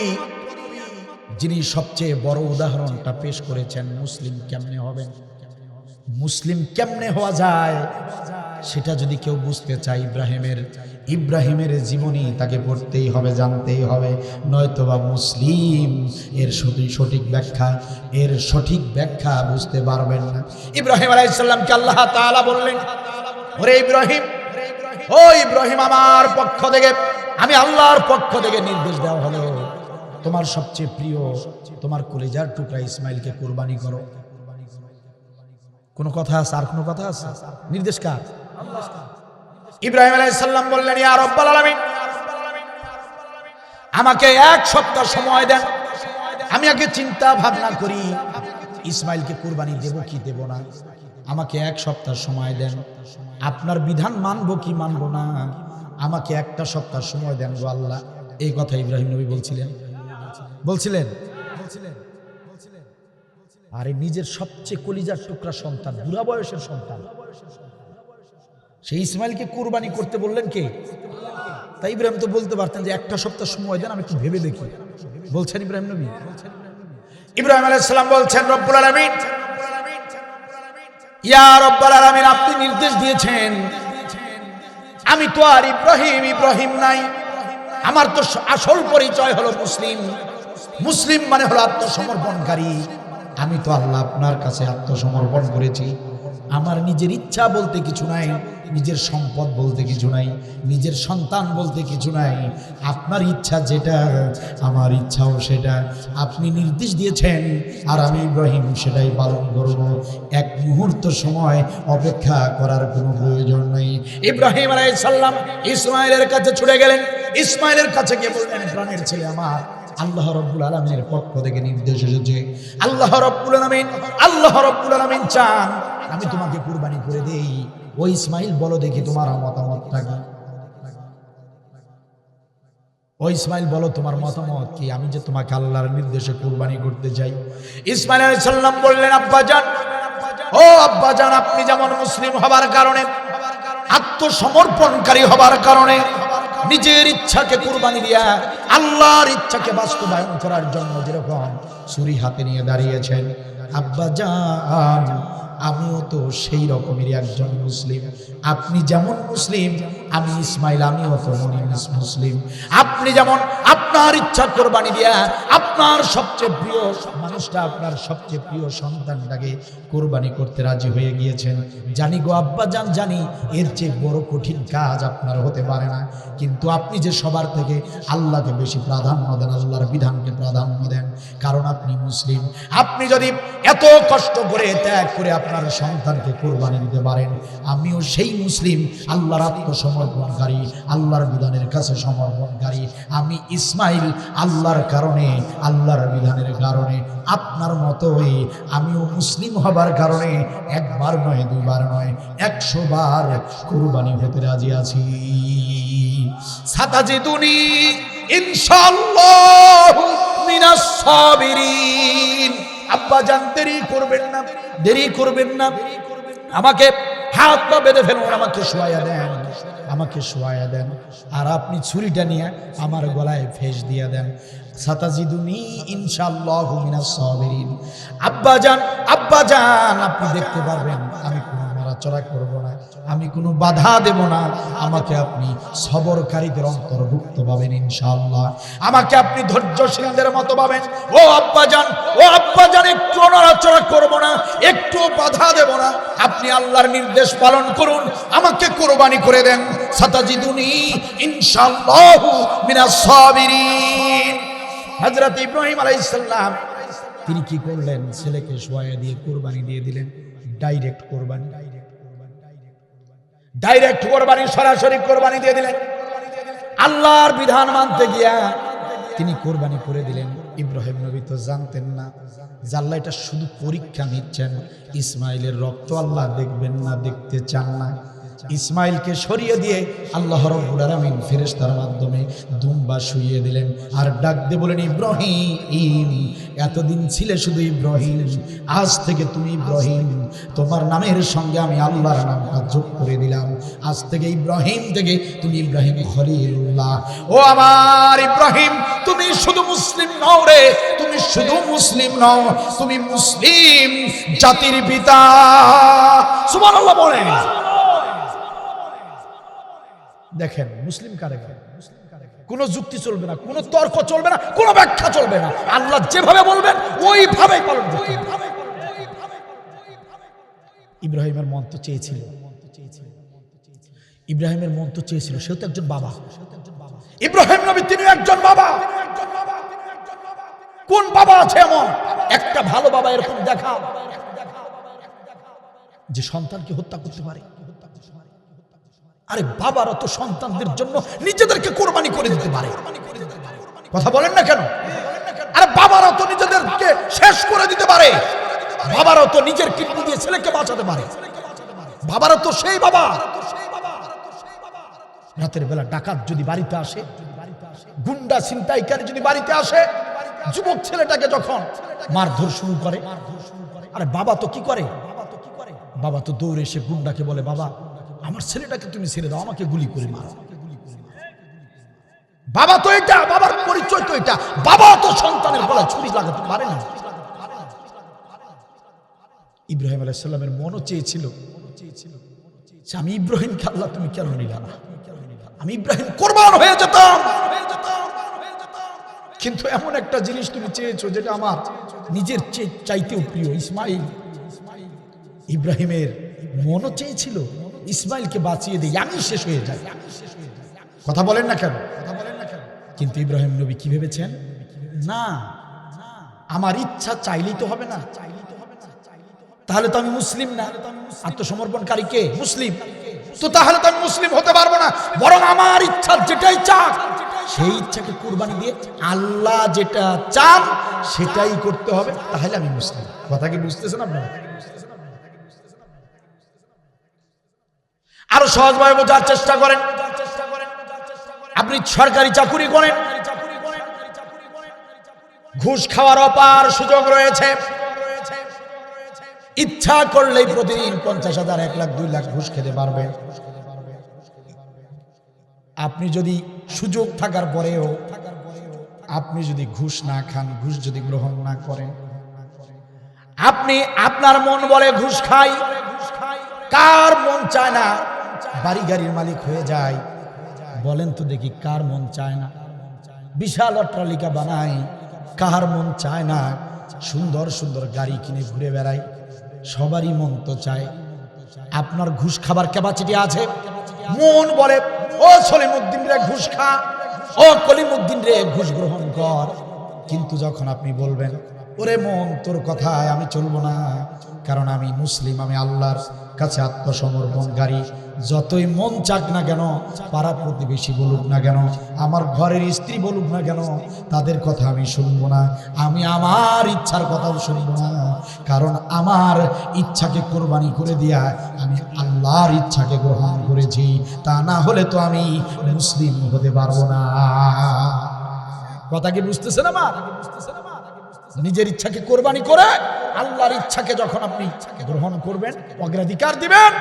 যিনি সবচেয়ে বড় উদাহরণটা পেশ করেছেন। মুসলিম কেমনে হবেন, মুসলিম কেমনে হওয়া যায়, সেটা যদি কেউ বুঝতে চায় ইব্রাহিমের জীবনী তাকে পড়তেই হবে, জানতেই হবে, নয়তোবা মুসলিম এর সঠিক ব্যাখ্যা বুঝতে পারবেন না। ইব্রাহিম আলাইহিস সালামকে আল্লাহ তাআলা বললেন, ওরে ইব্রাহিম, ও ইব্রাহিম, আমার পক্ষ থেকে, আমি আল্লাহর পক্ষ থেকে নির্দেশ দেওয়া হলো, তোমার সবচেয়ে প্রিয়, তোমার কলিজার টুকরা ইসমাইলকে কুরবানি করো। কোনো কথা আছে? আর কোনো কথা আছে? নির্দেশ কার? ইব্রাহিম আলাইহিস সালাম বললেন, ইয়া রাব্বাল আলামিন, আমাকে এক সপ্তাহ সময় দেন, আমি আগে চিন্তা ভাবনা করি ইসমাইলকে কুরবানি দেব কি দেব না। আমাকে এক সপ্তাহ সময় দেন, আপনার বিধান মানবো কি মানবো না, আমাকে একটা সপ্তাহ সময় দেন গো আল্লাহ। এই কথা ইব্রাহিম নবী বলছিলেন। আরে নিজের সবচেয়ে কলিজার টুকরা সন্তান, বুড়া বয়সের সন্তান, সেই ইসমাইলকে কুরবানি করতে বললেন কে? তাই ইব্রাহিম তো বলতে পারতেন যে একটা সপ্তাহ সময় দেন, আমি একটু ভেবে দেখি। বলছেন ইব্রাহিম নবী। ইব্রাহিম আলাইহিস সালাম বলছেন, রব্বুল আলামিন, ইয়া রব্বুল আলামিন, আপনি নির্দেশ দিয়েছেন, আমি তো আর ইব্রাহিম নাই, আমার তো আসল পরিচয় হলো মুসলিম মানে হলো আত্মসমর্পণকারী। আমি তো আল্লাহ আপনার কাছে আত্মসমর্পণ করেছি। আমার নিজের ইচ্ছা বলতে কিছু নাই, নিজের সম্পদ বলতে কিছু নাই, নিজের সন্তান বলতে কিছু নাই। আপনার ইচ্ছা যেটা, আমার ইচ্ছাও সেটা। আপনি নির্দেশ দিয়েছেন আর আমি ইব্রাহিম সেটাই পালন করব। এক মুহূর্ত সময় অপেক্ষা করার কোনো প্রয়োজন নেই। ইব্রাহিম আলাইহিস সালাম ইসমাইলের কাছে ছুটে গেলেন। ইসমাইলের কাছে গিয়ে বললেন, প্রাণের ছেলে আমার, আল্লাহ রাব্বুল আলামিনের পক্ষ থেকে নির্দেশ এসেছে। আল্লাহ রাব্বুল আলামিন চান আমি তোমাকে কুরবানি করে দেই। ওই ইসমাইল, বলো দেখি তোমার মতামতটা কি? ওই ইসমাইল, বলো তোমার মতামত কি, আমি যে তোমাকে আল্লাহর নির্দেশে কুরবানি করতে চাই। ইসমাইল আলাইহিস সালাম বললেন, আব্বাজান, ও আব্বাজান, আপনি যেমন মুসলিম হবার কারণে, আত্মসমর্পণকারী হবার কারণে, নিজের ইচ্ছাকে কুরবানি দিয়া আল্লাহর ইচ্ছাকে বাস্তবায়ন করার জন্য যেরকম ছুরি হাতে নিয়ে দাঁড়িয়েছেন, আব্বাজান, আমিও তো সেই রকমেরই একজন মুসলিম। আপনি যেমন মুসলিম, আমি ইসমাইল, আমিও তো মুসলিম। আপনি যেমন আপনার ইচ্ছা কোরবানি দিয়া আপনার সবচেয়ে প্রিয় মানুষটা, আপনার সবচেয়ে প্রিয় সন্তানটাকে কোরবানি করতে রাজি হয়ে গিয়েছেন, জানি গো আব্বাজান, জানি এর চেয়ে বড় কঠিন কাজ আপনার হতে পারে না। কিন্তু আপনি যে সবার থেকে আল্লাহকে বেশি প্রাধান্য দেন, আল্লাহর বিধানকে প্রাধান্য দেন, কারণ আপনি মুসলিম। আপনি যদি এত কষ্ট করে ত্যাগ করে আপনার সন্তানকে কোরবানি দিতে পারেন, আমিও সেই মুসলিম, আল্লাহর আত্মসমর্পণকারী, আল্লাহর বিধানের কাছে সমর্পণকারী। আমি ইসমাইল আল্লাহর কারণে, আল্লাহর বিধানের কারণে, আপনার মতোই আমিও মুসলিম হবার কারণে একবার নয়, দুবার নয়, 100 বার কোরবানি হতে রাজি আছি। সাতাজিদুনি ইনশাআল্লাহ মিনাস সাবিরিন। আব্বা জান, দেরি করবেন না, আমাকে হাত পা বেঁধে ফেলুন, আমাকে শোয়ায়া দেন, আর আপনি ছুরিটা নিয়ে আমার গলায় ফেস দিয়ে দেন। সাতাজিদুনি ইনশাআল্লাহু মিনাস সাবিরিন। আব্বা জান, আপনি দেখতে পারবেন আমি কোনো নড়াচড়া করব না, আমি কোনো বাধা দেব না, আমাকে আপনি সবরকারীদের অন্তর্ভুক্ত পাবেন ইনশাআল্লাহ, আমাকে আপনি ধৈর্যশীলদের মতো পাবেন। ও আব্বা জান, একটু নড়াচড়া করব না, একটু বাধা দেব না, আপনি আল্লাহর নির্দেশ পালন করুন, আমাকে কুরবানি করে দেন। সাতাজিদুনি ইনশাআল্লাহু মিনাস সাবিরিন। হযরত ইব্রাহিম আলাইহিস সালাম তিনি কি করলেন? ছেলেকে শোয়া দিয়ে কোরবানি দিয়ে দিলেন। ডাইরেক্ট কোরবানি, ডাইরেক্ট কোরবানি, সরাসরি কোরবানি দিয়ে দিলেন। আল্লাহর বিধান মানতে গিয়া তিনি কোরবানি করে দিলেন। ইব্রাহিম নবী তো জানতেন না যে আল্লাহ এটা শুধু পরীক্ষা নিচ্ছেন, ইসমাইলের রক্ত আল্লাহ দেখবেন না, দেখতে চান না। ইসমাইলকে সরিয়ে দিয়ে আল্লাহ রাব্বুল আলামিন ফেরেশতার মাধ্যমে দুম্বা শুইয়ে দিলেন আর ডাক দিয়ে বলেন, ইব্রাহিম, এতদিন ছিলে শুধু ইব্রাহিম, আজ থেকে তুমি ইব্রাহিম, তোমার নামের সঙ্গে আমি আল্লাহর নামটা যোগ করে দিলাম। আজ থেকে ইব্রাহিম থেকে তুমি ইব্রাহিম খলিলুল্লাহ। ও আমার ইব্রাহিম, তুমি শুধু মুসলিম নও রে, তুমি শুধু মুসলিম নও, তুমি মুসলিম জাতির পিতা। সুবহানাল্লাহ বলেন। দেখেন মুসলিম কারে বলে? কোনো যুক্তি চলবে না, কোনো তর্ক চলবে না, কোনো ব্যাখ্যা চলবে না। আল্লাহ যেভাবে বলবেন ওইভাবেই পালন করতে হবে। ইব্রাহিমের মন তো চেয়েছিল, ইব্রাহিমের মন তো চেয়েছিল, সেও তো একজন বাবা। ইব্রাহিম নবী তিনি একজন বাবা। কোন বাবা আছে এমন একটা ভালো বাবা এরকম দেখা যে সন্তানকে হত্যা করতে পারে? আরে বাবারা তো সন্তানদের জন্য নিজেদেরকে কোরবানি করে দিতে পারে। কথা বলেন না কেন? আরে বাবারা তো নিজেদেরকে শেষ করে দিতে পারে। বাবারা তো নিজের কিডনি দিয়ে ছেলেকে বাঁচাতে পারে। বাবারা তো সেই বাবা। রাতের বেলা ডাকাত যদি বাড়িতে আসে, গুন্ডা ছিনতাইকারী যদি বাড়িতে আসে, যুবক ছেলেটাকে যখন মারধর শুরু করে, আরে বাবা তো কি করে? বাবা তো দৌড়ে এসে গুন্ডাকে বলে, বাবা আমার ছেলেটাকে তুমি ছেড়ে দাও, আমাকে গুলি করে মারো। বাবা তো এটা, বাবার পরিচয় তো এটা। বাবা তো সন্তানের গলায় ছুরি লাগাতে পারে না। ইব্রাহিম আলাইহিস সালামের মনও চেয়েছিল যে আমি ইব্রাহিমকে আল্লাহ তুমি কেন নিলা না? আমি ইব্রাহিম কোরবান হয়ে যেতাম। কিন্তু এমন একটা জিনিস তুমি চেয়েছো যেটা আমার নিজের চাইতেও প্রিয়, ইসমাইল। ইব্রাহিমের মনও চেয়েছিল ইসমাইলকে বাঁচিয়ে দিই, আমি শেষ হয়ে যাই। কথা বলেন না কেন? কিন্তু ইব্রাহিম নবী কি ভেবেছেন? না, আমার ইচ্ছা চাইলেই তো হবে না, তাহলে তো আমি মুসলিম না। আত্মসমর্পণকারী কে? মুসলিম। তো তাহলে তো আমি মুসলিম হতে পারবো না, বরং আমার ইচ্ছা যেটাই চাক সেই ইচ্ছাকে কুরবানি দিয়ে আল্লাহ যেটা চান সেটাই করতে হবে, তাহলে আমি মুসলিম। কথা কি বুঝতেছেন আপনারা? আরো সহজভাবে বোঝার চেষ্টা করেন। আপনি সরকারি চাকুরি করেন, ঘুষ খাওয়ার অপার সুযোগ রয়েছে। ইচ্ছা করলেই প্রতিদিন 50,000, 1 লাখ, 2 লাখ ঘুষ খেতে পারবেন। আপনি যদি সুযোগ থাকার পরেও আপনি যদি ঘুষ না খান, ঘুষ যদি গ্রহণ না করেন, আপনি আপনার মন বলে ঘুষ খাই, কার মন চায় না বাড়ি গাড়ির মালিক হয়ে যায়? বলেন তো দেখি, কার মন চায় না বিশাল অট্টালিকা বানাই? কার মন চায় না সুন্দর সুন্দর গাড়ি কিনে ঘুরে বেড়াই? সবারই মন তো চায়। আপনার ঘুষ খাবার ক্যাপাসিটি আছে? মন বলে ও সলিমউদ্দিন রে ঘুষ খা, ও কলিমউদ্দিন রে ঘুষ গ্রহণ কর। কিন্তু যখন আপনি বলবেন ওরে মন তোর কথায় আমি চলবো না, কারণ আমি মুসলিম, আমি আল্লাহর কাছে আত্মসমর্পণকারী, যতই মন চাক না কেন, পাড়া প্রতিবেশী বলুক না কেন, আমার ঘরের স্ত্রী বলুক না কেন, তাদের কথা আমি শুনবো না। আমি আমার ইচ্ছার কথাও শুনবো না, কারণ আমার ইচ্ছাকে কোরবানি করে দিয়া আমি আল্লাহর ইচ্ছাকে গ্রহণ করেছি। তা না হলে তো আমি মুসলিম হতে পারবো না। কথা কি বুঝতেছেন আমার? নিজের ইচ্ছাকে কোরবানি করে আল্লাহর ইচ্ছাকে যখন আপনি গ্রহণ করবেন, অগ্রাধিকার দিবেন,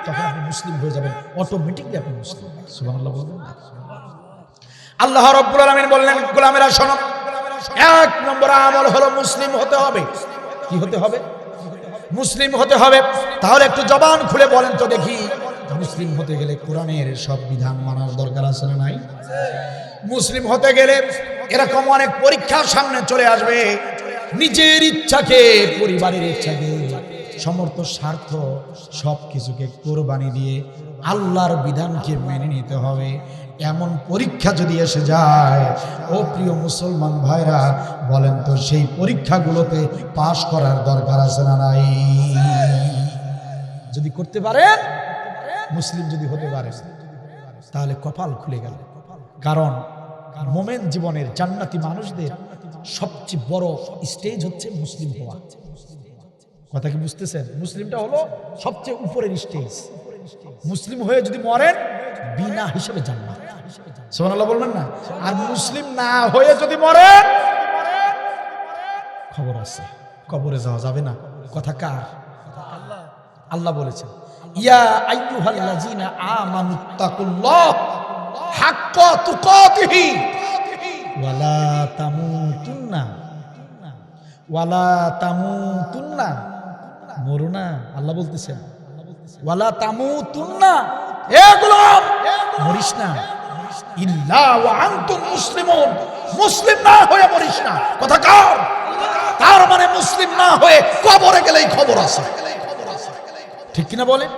তখন আপনি মুসলিম হয়ে যাবেন, অটোমেটিকলি আপনি মুসলিম। সুবহানাল্লাহ বলবেন না? আল্লাহ রাব্বুল আলামিন বললেন, গোলামেরা শোনো, 1 নম্বর আমল হলো মুসলিম হতে হবে। কি হতে হবে? মুসলিম হতে হবে। তাহলে একটু জবান খুলে বলেন তো দেখি, মুসলিম হতে গেলে কোরআনের সব বিধান মানার দরকার আছে না নাই? মুসলিম হতে গেলে এরকম অনেক পরীক্ষার সামনে চলে আসবে। নিজের ইচ্ছাকে, পরিবারের ইচ্ছাকে, সমর্থ স্বার্থ সব কিছুকে কোরবানি দিয়ে আল্লাহর বিধানকে মেনে নিতে হবে। এমন পরীক্ষা যদি এসে যায়, ও প্রিয় মুসলমান ভাইরা বলেন তো, সেই পরীক্ষাগুলোতে পাশ করার দরকার আছে না নাই? যদি করতে পারেন, মুসলিম যদি হতে পারে, তাহলে কপাল খুলে গেল। কারণ মোমেন জীবনের জান্নাতি মানুষদের সবচেয়ে বড় স্টেজ হচ্ছে মুসলিম হওয়া। কথা কি বুঝতেছেন? মুসলিমটা হলো সবচেয়ে উপরের স্টেজ। মুসলিম হয়ে যদি মরেন, বিনা হিসেবে জান্নাত। সুবহানাল্লাহ বলবেন না? আর মুসলিম না হয়ে যদি মরেন, খবর আছে, কবরে যাওয়া যাবে না। কথা কার? আল্লাহ বলেছেন, ইয়া আইয়ুহাল্লাযীনা আমানুত্তাকুল্লাহ হাক্কা তুকাতিহি ওয়ালা তামুতুন্না মরো না। আল্লাহ বলতেছেন ওয়ালা তামুতুন্না, হে গোলাম মরিস না, ইল্লা ওয়া আনতুম মুসলিমুন, মুসলিম না হয়ে মরিস না। কথা কার? তার মানে মুসলিম না হয়ে কবরে গেলেই খবর আছে। ঠিক কিনা বলেন?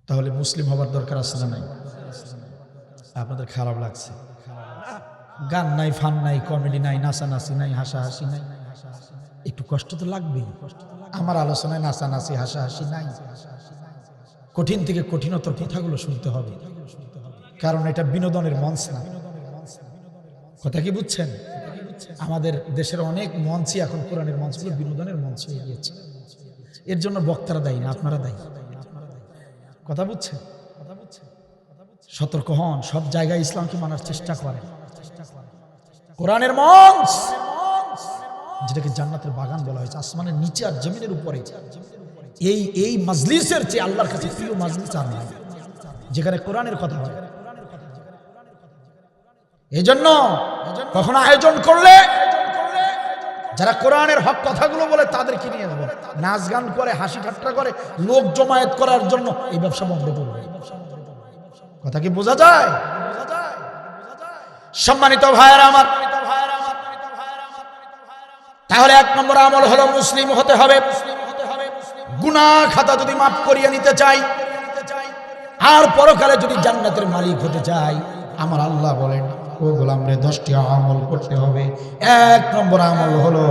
তাহলে মুসলিম হবার দরকার আছে না নাই? আপনাদের খারাপ লাগছে? গান নাই, ফান নাই, কমেডি নাই, নাচানাচি নাই, হাসাহাসি নাই, একটু কষ্ট তো লাগবেই। আমার আলোচনায় নাচানাচি হাসাহাসি নাই। কঠিন থেকে কঠিনতর কথাগুলো শুনতে হবে, কারণ এটা বিনোদনের মঞ্চ না। কথা কি বুঝছেন? আমাদের দেশের অনেক মঞ্চই এখন কোরআনের মঞ্চগুলো বিনোদনের মঞ্চ হয়ে গিয়েছে। এর জন্য বক্তারা দায়ী না, আপনারা দায়ী। কথা বুঝছেন? সতর্ক হন, সব জায়গায় ইসলামকে মানার চেষ্টা করেন। কোরআনের মঞ্চ, যেটাকে জান্নাতের বাগান বলা হয়েছে, আসমানের নিচে আর জমিনের উপরে, এই মাজলিসের চেয়ে আল্লাহর কাছে প্রিয় মাজলিস আর নাই, যেখানে কোরআনের কথা হয়। এই জন্য কখনো আয়োজন করলে যারা কোরআনের হক কথাগুলো বলে তাদেরকে নিয়ে আসবো, নাচ গান করে, হাসি ঠাট্টা করে, লোক জমায়েত করার জন্য এই ব্যবসা বন্ধ করবে। কথা কি বোঝা যায়? সম্মানিত ভাইয়েরা আমার, তাহলে 1 নম্বর আমল হলো মুসলিম হতে হবে। গুনাহ খাতা যদি মাফ করিয়ে নিতে চাই, আর পরকালে যদি জান্নাতের মালিক হতে চাই, আমার আল্লাহ বলেন, ও গোলাম রে, 10টি আমল করতে হবে। 1 নম্বর আমল হলো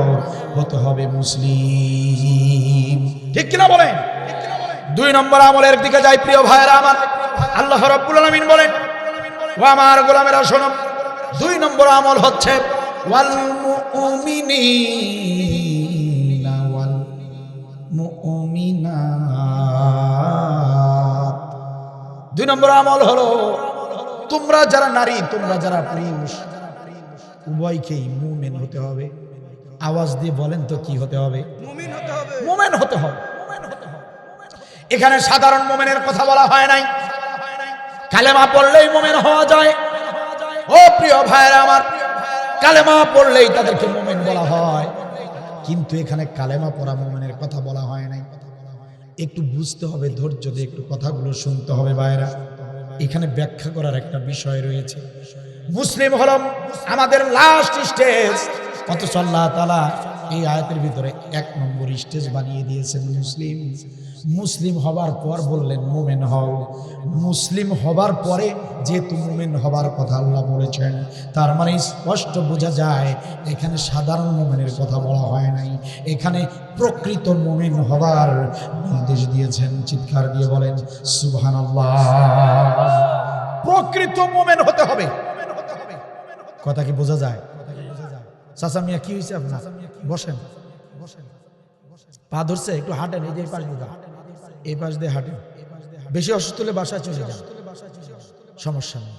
হতে হবে মুসলিম। ঠিক কিনা বলেন? 2 নম্বর আমলের দিকে যাই প্রিয় ভাইয়েরা আমার। আল্লাহ রাব্বুল আলামিন বলেন, ও আমার গোলামেরা শোনো, 2 নম্বর আমল হচ্ছে ওয়াল মুমিনিনা ওয়াল মুমিনাত। 2 নম্বর আমল হলো তোমরা যারা নারী, তোমরা যারা পুরুষ, উভয়কেই মুমিন হতে হবে। আওয়াজ দিয়ে বলেন তো, কি হতে হবে? মুমিন হতে হবে। মুমিন হতে হবে। এখানে সাধারণ মুমিনের কথা বলা হয় নাই। কালেমা পড়লেই মুমিন হওয়া যায়। ও প্রিয় ভাইরা আমার, কালেমা পড়লেই তাদেরকে মুমিন বলা হয়, কিন্তু এখানে কালেমা পড়া মুমিনের কথা বলা হয় নাই। একটু বুঝতে হবে, ধৈর্য দিয়ে একটু কথাগুলো শুনতে হবে ভাইরা। এখানে ব্যাখ্যা করার একটা বিষয় রয়েছে। মুসলিম হলো আমাদের লাস্ট স্টেজ, অথচ আল্লাহ তাআলা এই আয়াতের ভিতরে 1 নম্বর স্টেজ বানিয়ে দিয়েছেন মুসলিম। মুসলিম হবার পর বললেন মুমিন হও। মুসলিম হবার পরে যেহেতু মুমিন হবার কথা আল্লাহ বলেছেন, তার মানে স্পষ্ট বোঝা যায় এখানে সাধারণ মুমিনের কথা বলা হয় নাই, এখানে প্রকৃত মুমিন হবার নির্দেশ দিয়েছেন। চিৎকার দিয়ে বলেন সুবহানাল্লাহ। প্রকৃত মুমিন হতে হবে। কথা কি বোঝা যায়? চাচা মিয়া কি হয়েছে আপনার? বসেন, পা ধরছে, একটু হাঁটেন। এই যে এই পাশ দিয়ে, এই পাশ দিয়ে হাঁটেন। বেশি অসুস্থ হলে বাসায় চলে যান, সমস্যা নেই।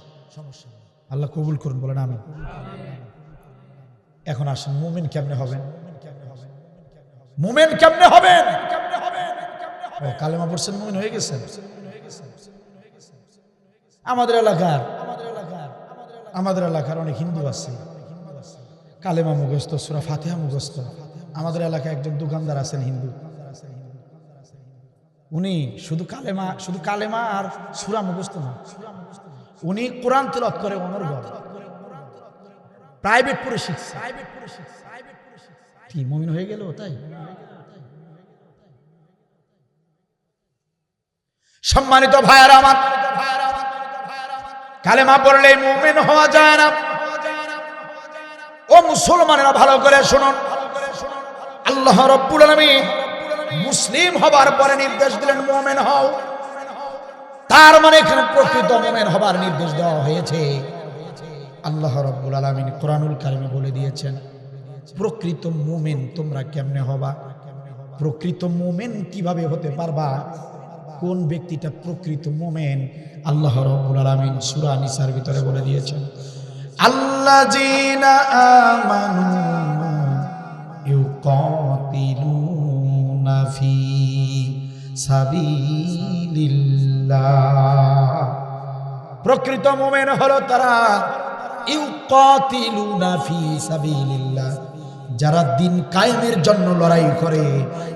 আল্লাহ কবুল করুন, বলেন আমিন। এখন আসেন, মুমিন কেমনে হবেন? মুমিন কেমনে হবেন? ও কালেমা পড়ছেন, মুমিন হয়ে গেছেন। আমাদের এলাকার অনেক হিন্দু আছে, কালেমা মুখস্থ, সূরা ফাতিহা মুখস্থ। আমাদের এলাকায় একজন দোকানদার আছেন হিন্দু, উনি শুধু কালেমা আর সূরা মুখস্থ না, উনি কোরআন তেলাওয়াত করে অনর্গল, প্রাইভেট পড়ে শিখছে। কি মুমিন হয়ে গেল? তাই সম্মানিত ভাইয়েরা আমার, কালেমা পড়লে মুমিন হওয়া যায় না। ও মুসলমানেরা ভালো করে শুনুন, আল্লাহ রাব্বুল আলামিন মুসলিম হবার পরে নির্দেশ দিলেন মুমিন হও। তার মানে এখানে প্রকৃত মুমিন হবার নির্দেশ দেওয়া হয়েছে। আল্লাহ রাব্বুল আলামিন কোরআনুল কারিমে বলে দিয়েছেন প্রকৃত মুমিন তোমরা কেমনে হবা, প্রকৃত মুমিন কিভাবে হতে পারবা, কোন ব্যক্তিটা প্রকৃত মুমিন। আল্লাহ রাব্বুল আলামিন সূরা নিসার ভিতরে বলে দিয়েছেন আল্লাযীনা আমানু ইউকাতিলুনা ফি সাবিলিল্লাহ। প্রকৃত মুমিন হলো তারা ইউকাতিলুনা ফি সাবিলিল্লাহ, যারা দিন কায়েমের জন্য লড়াই করে,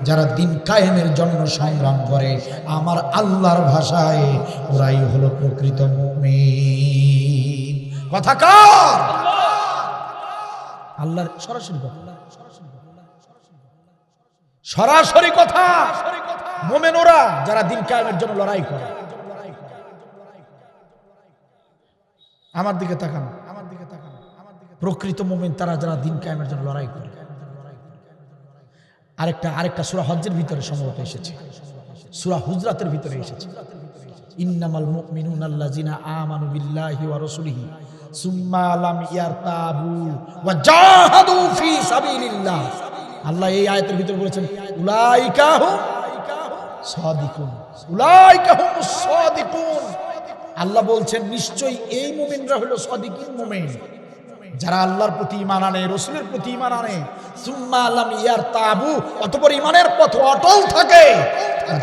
যারা দিন কায়েমের জন্য সংগ্রাম করে। আমার আল্লাহর ভাষায় ওরাই হলো প্রকৃত মুমিন। কথা কার? আল্লাহর সরাসরি কথা, সরাসরি কথা। মুমিন ওরা যারা দিন কায়েমের জন্য লড়াই করে। আমার দিকে তাকান, আমার দিকে তাকান। প্রকৃত মুমিন তারা যারা দিন কায়েমের জন্য লড়াই করে। আরেকটা সূরা হজ্জের ভিতরে সম্ভবত এসেছে, সূরা হুজরাতের ভিতরে এসেছে ইন্নামাল মুমিনুনা আল্লাযিনা আমানু বিল্লাহি ওয়া রাসূলিহি সুম্মা লাম ইয়ারতাবু ওয়া জাহাদু ফি সাবিলিল্লাহ। আল্লাহ এই আয়াতের ভিতরে বলেছেন উলাইকা হুম সাদিকুন, উলাইকা হুমুস সাদিকুন। আল্লাহ বলছেন নিশ্চয়ই এই মুমিনরা হলো সাদিকিন মুমিন, যারা আল্লাহর প্রতি ঈমান আনে, রাসূলের প্রতি ঈমান আনে। সুম্মা লাম ইয়ারতাবু, অতঃপর ঈমানের পথে অটল থাকে।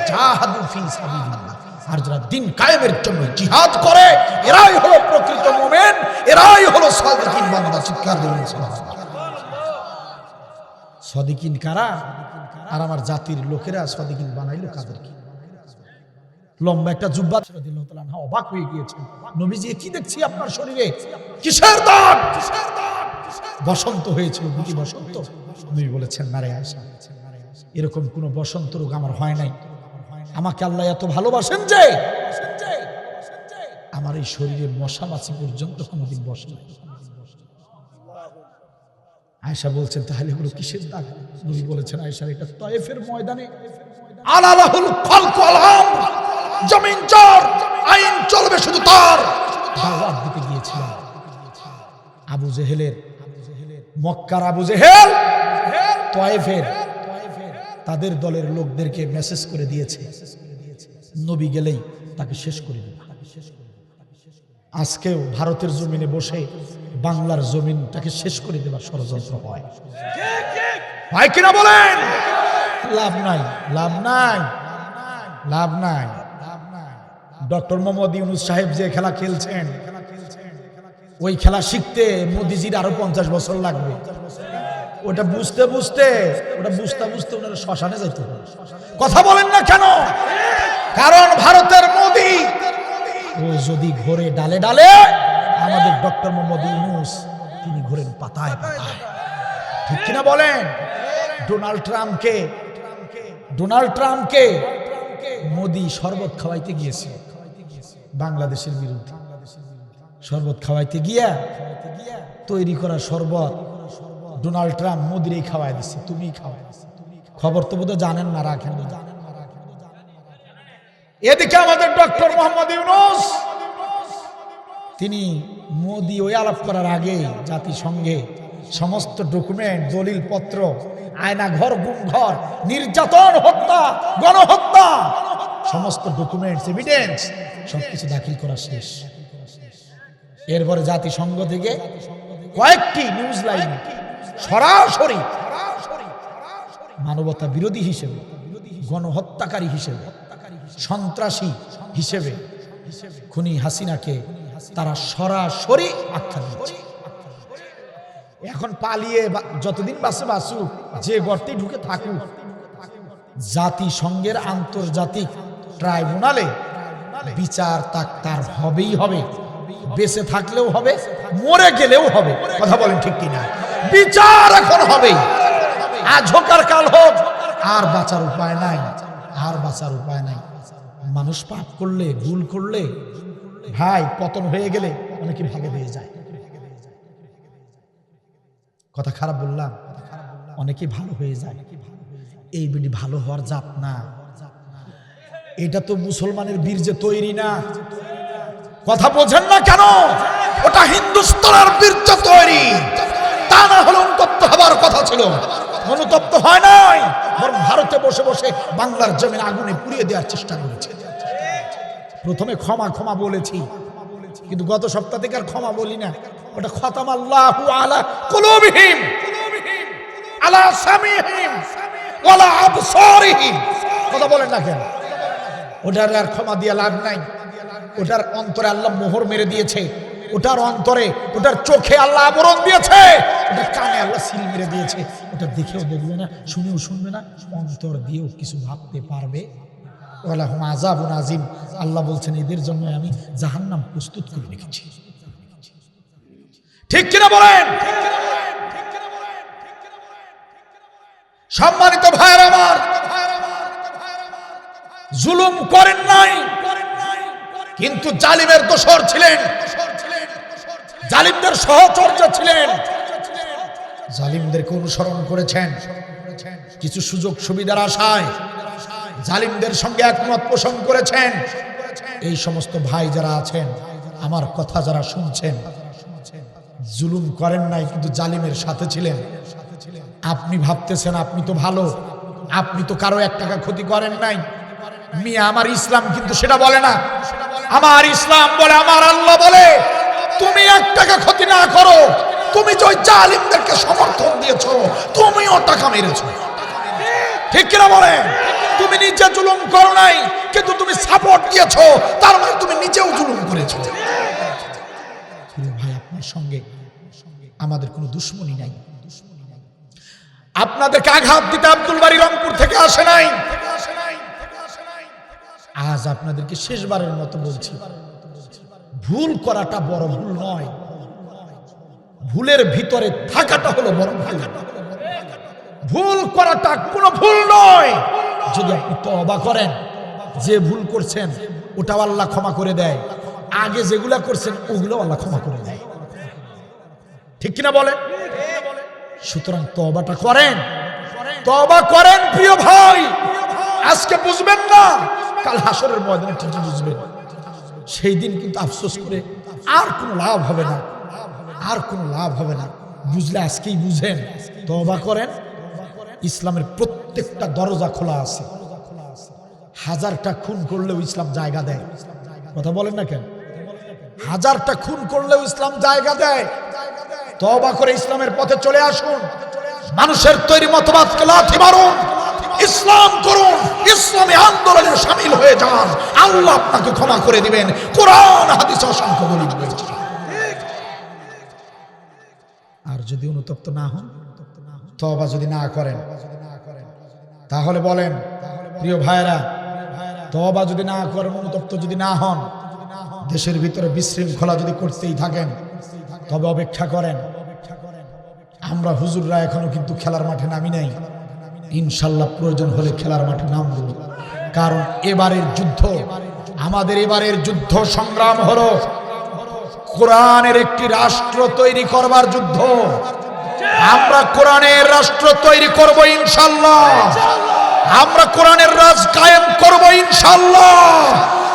জাহাদু ফি সাবিলিল্লাহ, আর যারা দিন কায়েমের জন্য জিহাদ করে, এরাই হলো প্রকৃত মুমিন, এরাই হলো সাদিকিন বান্দা। চিৎকার দিন সুবহানাল্লাহ। সাদিকিন কারা? আর আমার জাতির লোকেরা সাদিকিন বানাইলো কাদেরকে? লম্বা একটা জুব্বা রাদিয়াল্লাহু তাআলা আনহা অবাক হয়ে গিয়েছেন, নবীজি কি দেখছি আপনার শরীরে, কিসের দাগ? বসন্ত হয়েছিল বুঝি? বসন্ত? নবী বলেছেন না রে আয়েশা, এরকম কোন বসন্ত রোগ আমার হয় নাই। আমাকে আল্লাহ এত ভালোবাসেন যে আমার এই শরীরে মশা মাছি পর্যন্ত কোনোদিন বসে নাই। আয়েশা বলছেন তাহলে এগুলো কিসের দাগ? নবী বলেছেন আয়েশা এটা তায়েফের ময়দানে আলালাহুল খালক ওয়াল আমর, জমিন যার, আইন চলবে শুধু তার, দাওয়াত দিতে গিয়েছিলেন। আবু জেহেলের, মক্কার আবু জেহেল তায়েফের তাদের দলের লোকদেরকে মেসেজ করে দিয়েছে নবী গেলেই তাকে শেষ করে দেবে। আজকেও ভারতের জমিনে বসে বাংলার জমিনটাকে শেষ করে দেবার ষড়যন্ত্র হয়, হয় কিনা বলেন? লাভ নাই, লাভ নাই, লাভ নাই। ডক্টর মোহাম্মদ ইউনূস সাহেব যে খেলা খেলছেন, ওই খেলা শিখতে মোদিজির আরো 50 বছর লাগবে। ওটা বুঝতে বুঝতে ওনারা শ্মশানে যাইতে হবে। কথা বলেন না কেন? কারণ ভারতের মোদি ও যদি ঘোরে ডালে ডালে, আমাদের ডক্টর মোহাম্মদ ইউনূস তিনি ঘোরেন পাতায় পাতায়। ঠিক কিনা বলেন? ডোনাল্ড ট্রাম্পকে মোদি শরবত খাওয়াইতে গিয়েছে বাংলাদেশের বিরুদ্ধে। শরবত খাওয়াইতে গিয়া তৈরি করা শরবত ডোনাল্ড ট্রাম্প মোদিরই খাওয়াই দিচ্ছে, তুমি খাওয়াই দিচ্ছে। খবর তো বোধহয় জানেন না, রাখেন না। এদিকে আমাদের ডক্টর মোহাম্মদ ইউনূস তিনি মোদি ওই আলাপ করার আগে জাতিসংঘে সমস্ত ডকুমেন্ট, দলিল পত্র, আয়না ঘর, গুম ঘর, নির্যাতন, হত্যা, গণহত্যা, সমস্ত ডকুমেন্টস, এভিডেন্স সবকিছু দাখিল করা শেষ। এরপরে জাতিসংঘ থেকে কয়েকটি নিউজ লাইন সরাসরি মানবতা বিরোধী হিসেবে, গণহত্যাকারী হিসেবে, সন্ত্রাসী হিসেবে খুনি হাসিনাকে তারা সরাসরি আখ্যা দিচ্ছে। এখন পালিয়ে যতদিন বাঁচে বাঁচুক, যে গর্তে ঢুকে থাকুক, জাতিসংঘের আন্তর্জাতিক ট্রাইব্যুনালে বিচার তার হবেই হবে। বেঁচে থাকলেও হবে, মরে গেলেও হবে। কথা বলেন ঠিক কিনা? বিচার এখন হবেই, আজ হোক আর কাল হোক। আর বাঁচার উপায় নাই, আর বাঁচার উপায় নাই। মানুষ পাপ করলে, ভুল করলে ভাই, পতন হয়ে গেলে অনেকে ভাগে হয়ে যায়। কথা খারাপ বললাম? অনেকে ভালো হয়ে যায়। এই বিধি ভালো হওয়ার জাত না, এটা তো মুসলমানের বীর্যে তৈরি না। কথা বোঝেন না কেন? ওটা হিন্দুস্তানের বীর্যে তৈরি, তা না হলে অনুতপ্ত হবার কথা ছিল। অনুতপ্ত হয় নাই, বরং ভারতে বসে বসে বাংলার জমিন আগুনে পুড়িয়ে দেওয়ার চেষ্টা করেছে। প্রথমে ক্ষমা ক্ষমা বলেছি, কিন্তু গত সপ্তাহ থেকে আর ক্ষমা বলি না। ওটা খতামাল্লাহু আলা কুলুবিহিম আলা সামিহিম ওয়ালা আবসারিহিম। কথা বলেন না কেন? ওটার আর ক্ষমা দিয়ে লাভ নাই। ওটার অন্তরে আল্লাহ মোহর মেরে দিয়েছে, ওটার অন্তরে, ওটার চোখে আল্লাহ আবরণ দিয়েছে, ওটার কানে আল্লাহ সিল মেরে দিয়েছে। ওটা দেখেও দেখবে না, শুনেও শুনবে না, অন্তর দিয়েও কিছু ভাবতে পারবে। ওয়ালাহুম আযাবুন আযীম। আল্লাহ বলছেন এদের জন্য আমি জাহান্নাম প্রস্তুত করে রেখেছি। ঠিক কিনা বলেন? সম্মানিত ভাইরা আমার, জুলুম করেন নাই, কিন্তু জালিমের দোসর ছিলেন, জালিমদের সহচর্য ছিলেন, জালিমদেরকে অনুসরণ করেছেন। কিছু সুযোগ সুবিধার আশায় জালিমদের সঙ্গে একমত পোষণ করেছেন। এই সমস্ত ভাই যারা আছেন, আমার কথা যারা শুনছেন, জুলুম করেন নাই কিন্তু জালিমের সাথে ছিলেন। আপনি ভাবতেছেন আপনি তো ভালো, আপনি তো কারো 1 টাকা ক্ষতি করেন নাই। মিয়া, আমার ইসলাম কিন্তু সেটা বলে না। আমার ইসলাম বলে, আমার আল্লাহ বলে, তুমি 1 টাকা ক্ষতি না করো, তুমি যে ওই জালিমদেরকে সমর্থন দিয়েছো, তুমিও টাকা মেরেছো। ঠিক কিনা বলেন? তুমি নিজে জুলুম করো নাই, কিন্তু তুমি সাপোর্ট দিয়েছো, তার মানে তুমি নিজেও জুলুম করেছো। ভাই, আপনার সঙ্গে আমাদের কোনো দুশ্মনী নাই। আপনাদেরকে আঘাত দিতে আব্দুল বারী রংপুর থেকে আসে নাই। আজ আপনাদেরকে শেষবারের মতো বলছি, ভুল করাটা বড় ভুল নয়, ভুলের ভিতরে থাকাটা হলো বড় ভুল। ভুল করাটা কোনো ভুল নয়, যদি আপনি তওবা করেন, যে ভুল করছেন ওটাও আল্লাহ ক্ষমা করে দেয়, আগে যেগুলা করছেন ওগুলো আল্লাহ ক্ষমা করে দেয়। ঠিক কিনা বলেন? সুতরাং তওবাটা করেন, তওবা করেন প্রিয় ভাই। আজকে বুঝবেন না, কাল হাসরের ময়দানে ঠিক বুঝবেন। সেই দিন কিন্তু আফসোস করে আর কোনো লাভ হবে না, আর কোনো লাভ হবে না। বুঝলে আজকেই বুঝেন, তওবা করেন। ইসলামের প্রত্যেকটা দরজা খোলা আছে। 1000টা খুন করলেও ইসলাম জায়গা দেয়। কথা বলেন না কেন? 1000টা খুন করলেও ইসলাম জায়গা দেয়। তওবা করে ইসলামের পথে চলে আসুন, মানুষের তৈরি মতবাদকে লাথি মারুন, ইসলাম করুন, ইসলামী আন্দোলনে শামিল হয়ে যান, আল্লাহ আপনাকে ক্ষমা করে দিবেন। কোরআন হাদিসে অসংখ্য দলিল রয়েছে। আর যদি অনুতপ্ত না হন, তওবা যদি না করেন, তাহলে বলেন প্রিয় ভাইরা, তওবা যদি না করেন, অনুতপ্ত যদি না হন, দেশের ভিতরে বিশৃঙ্খলা যদি করতেই থাকেন, তবে অপেক্ষা করেন। আমরা হুজুররা এখনো কিন্তু খেলার মাঠে নামি নাই। ইনশাল্লাহ প্রয়োজন হলে খেলার মাঠে নামব। কারণ এবারের যুদ্ধ, আমাদের এবারের যুদ্ধ সংগ্রাম হলো কোরআনের একটি রাষ্ট্র তৈরি করবার যুদ্ধ। আমরা কোরআনের রাষ্ট্র তৈরি করব ইনশাল্লাহ, আমরা কোরআনের রাজ কায়েম করব ইনশাল্লাহ।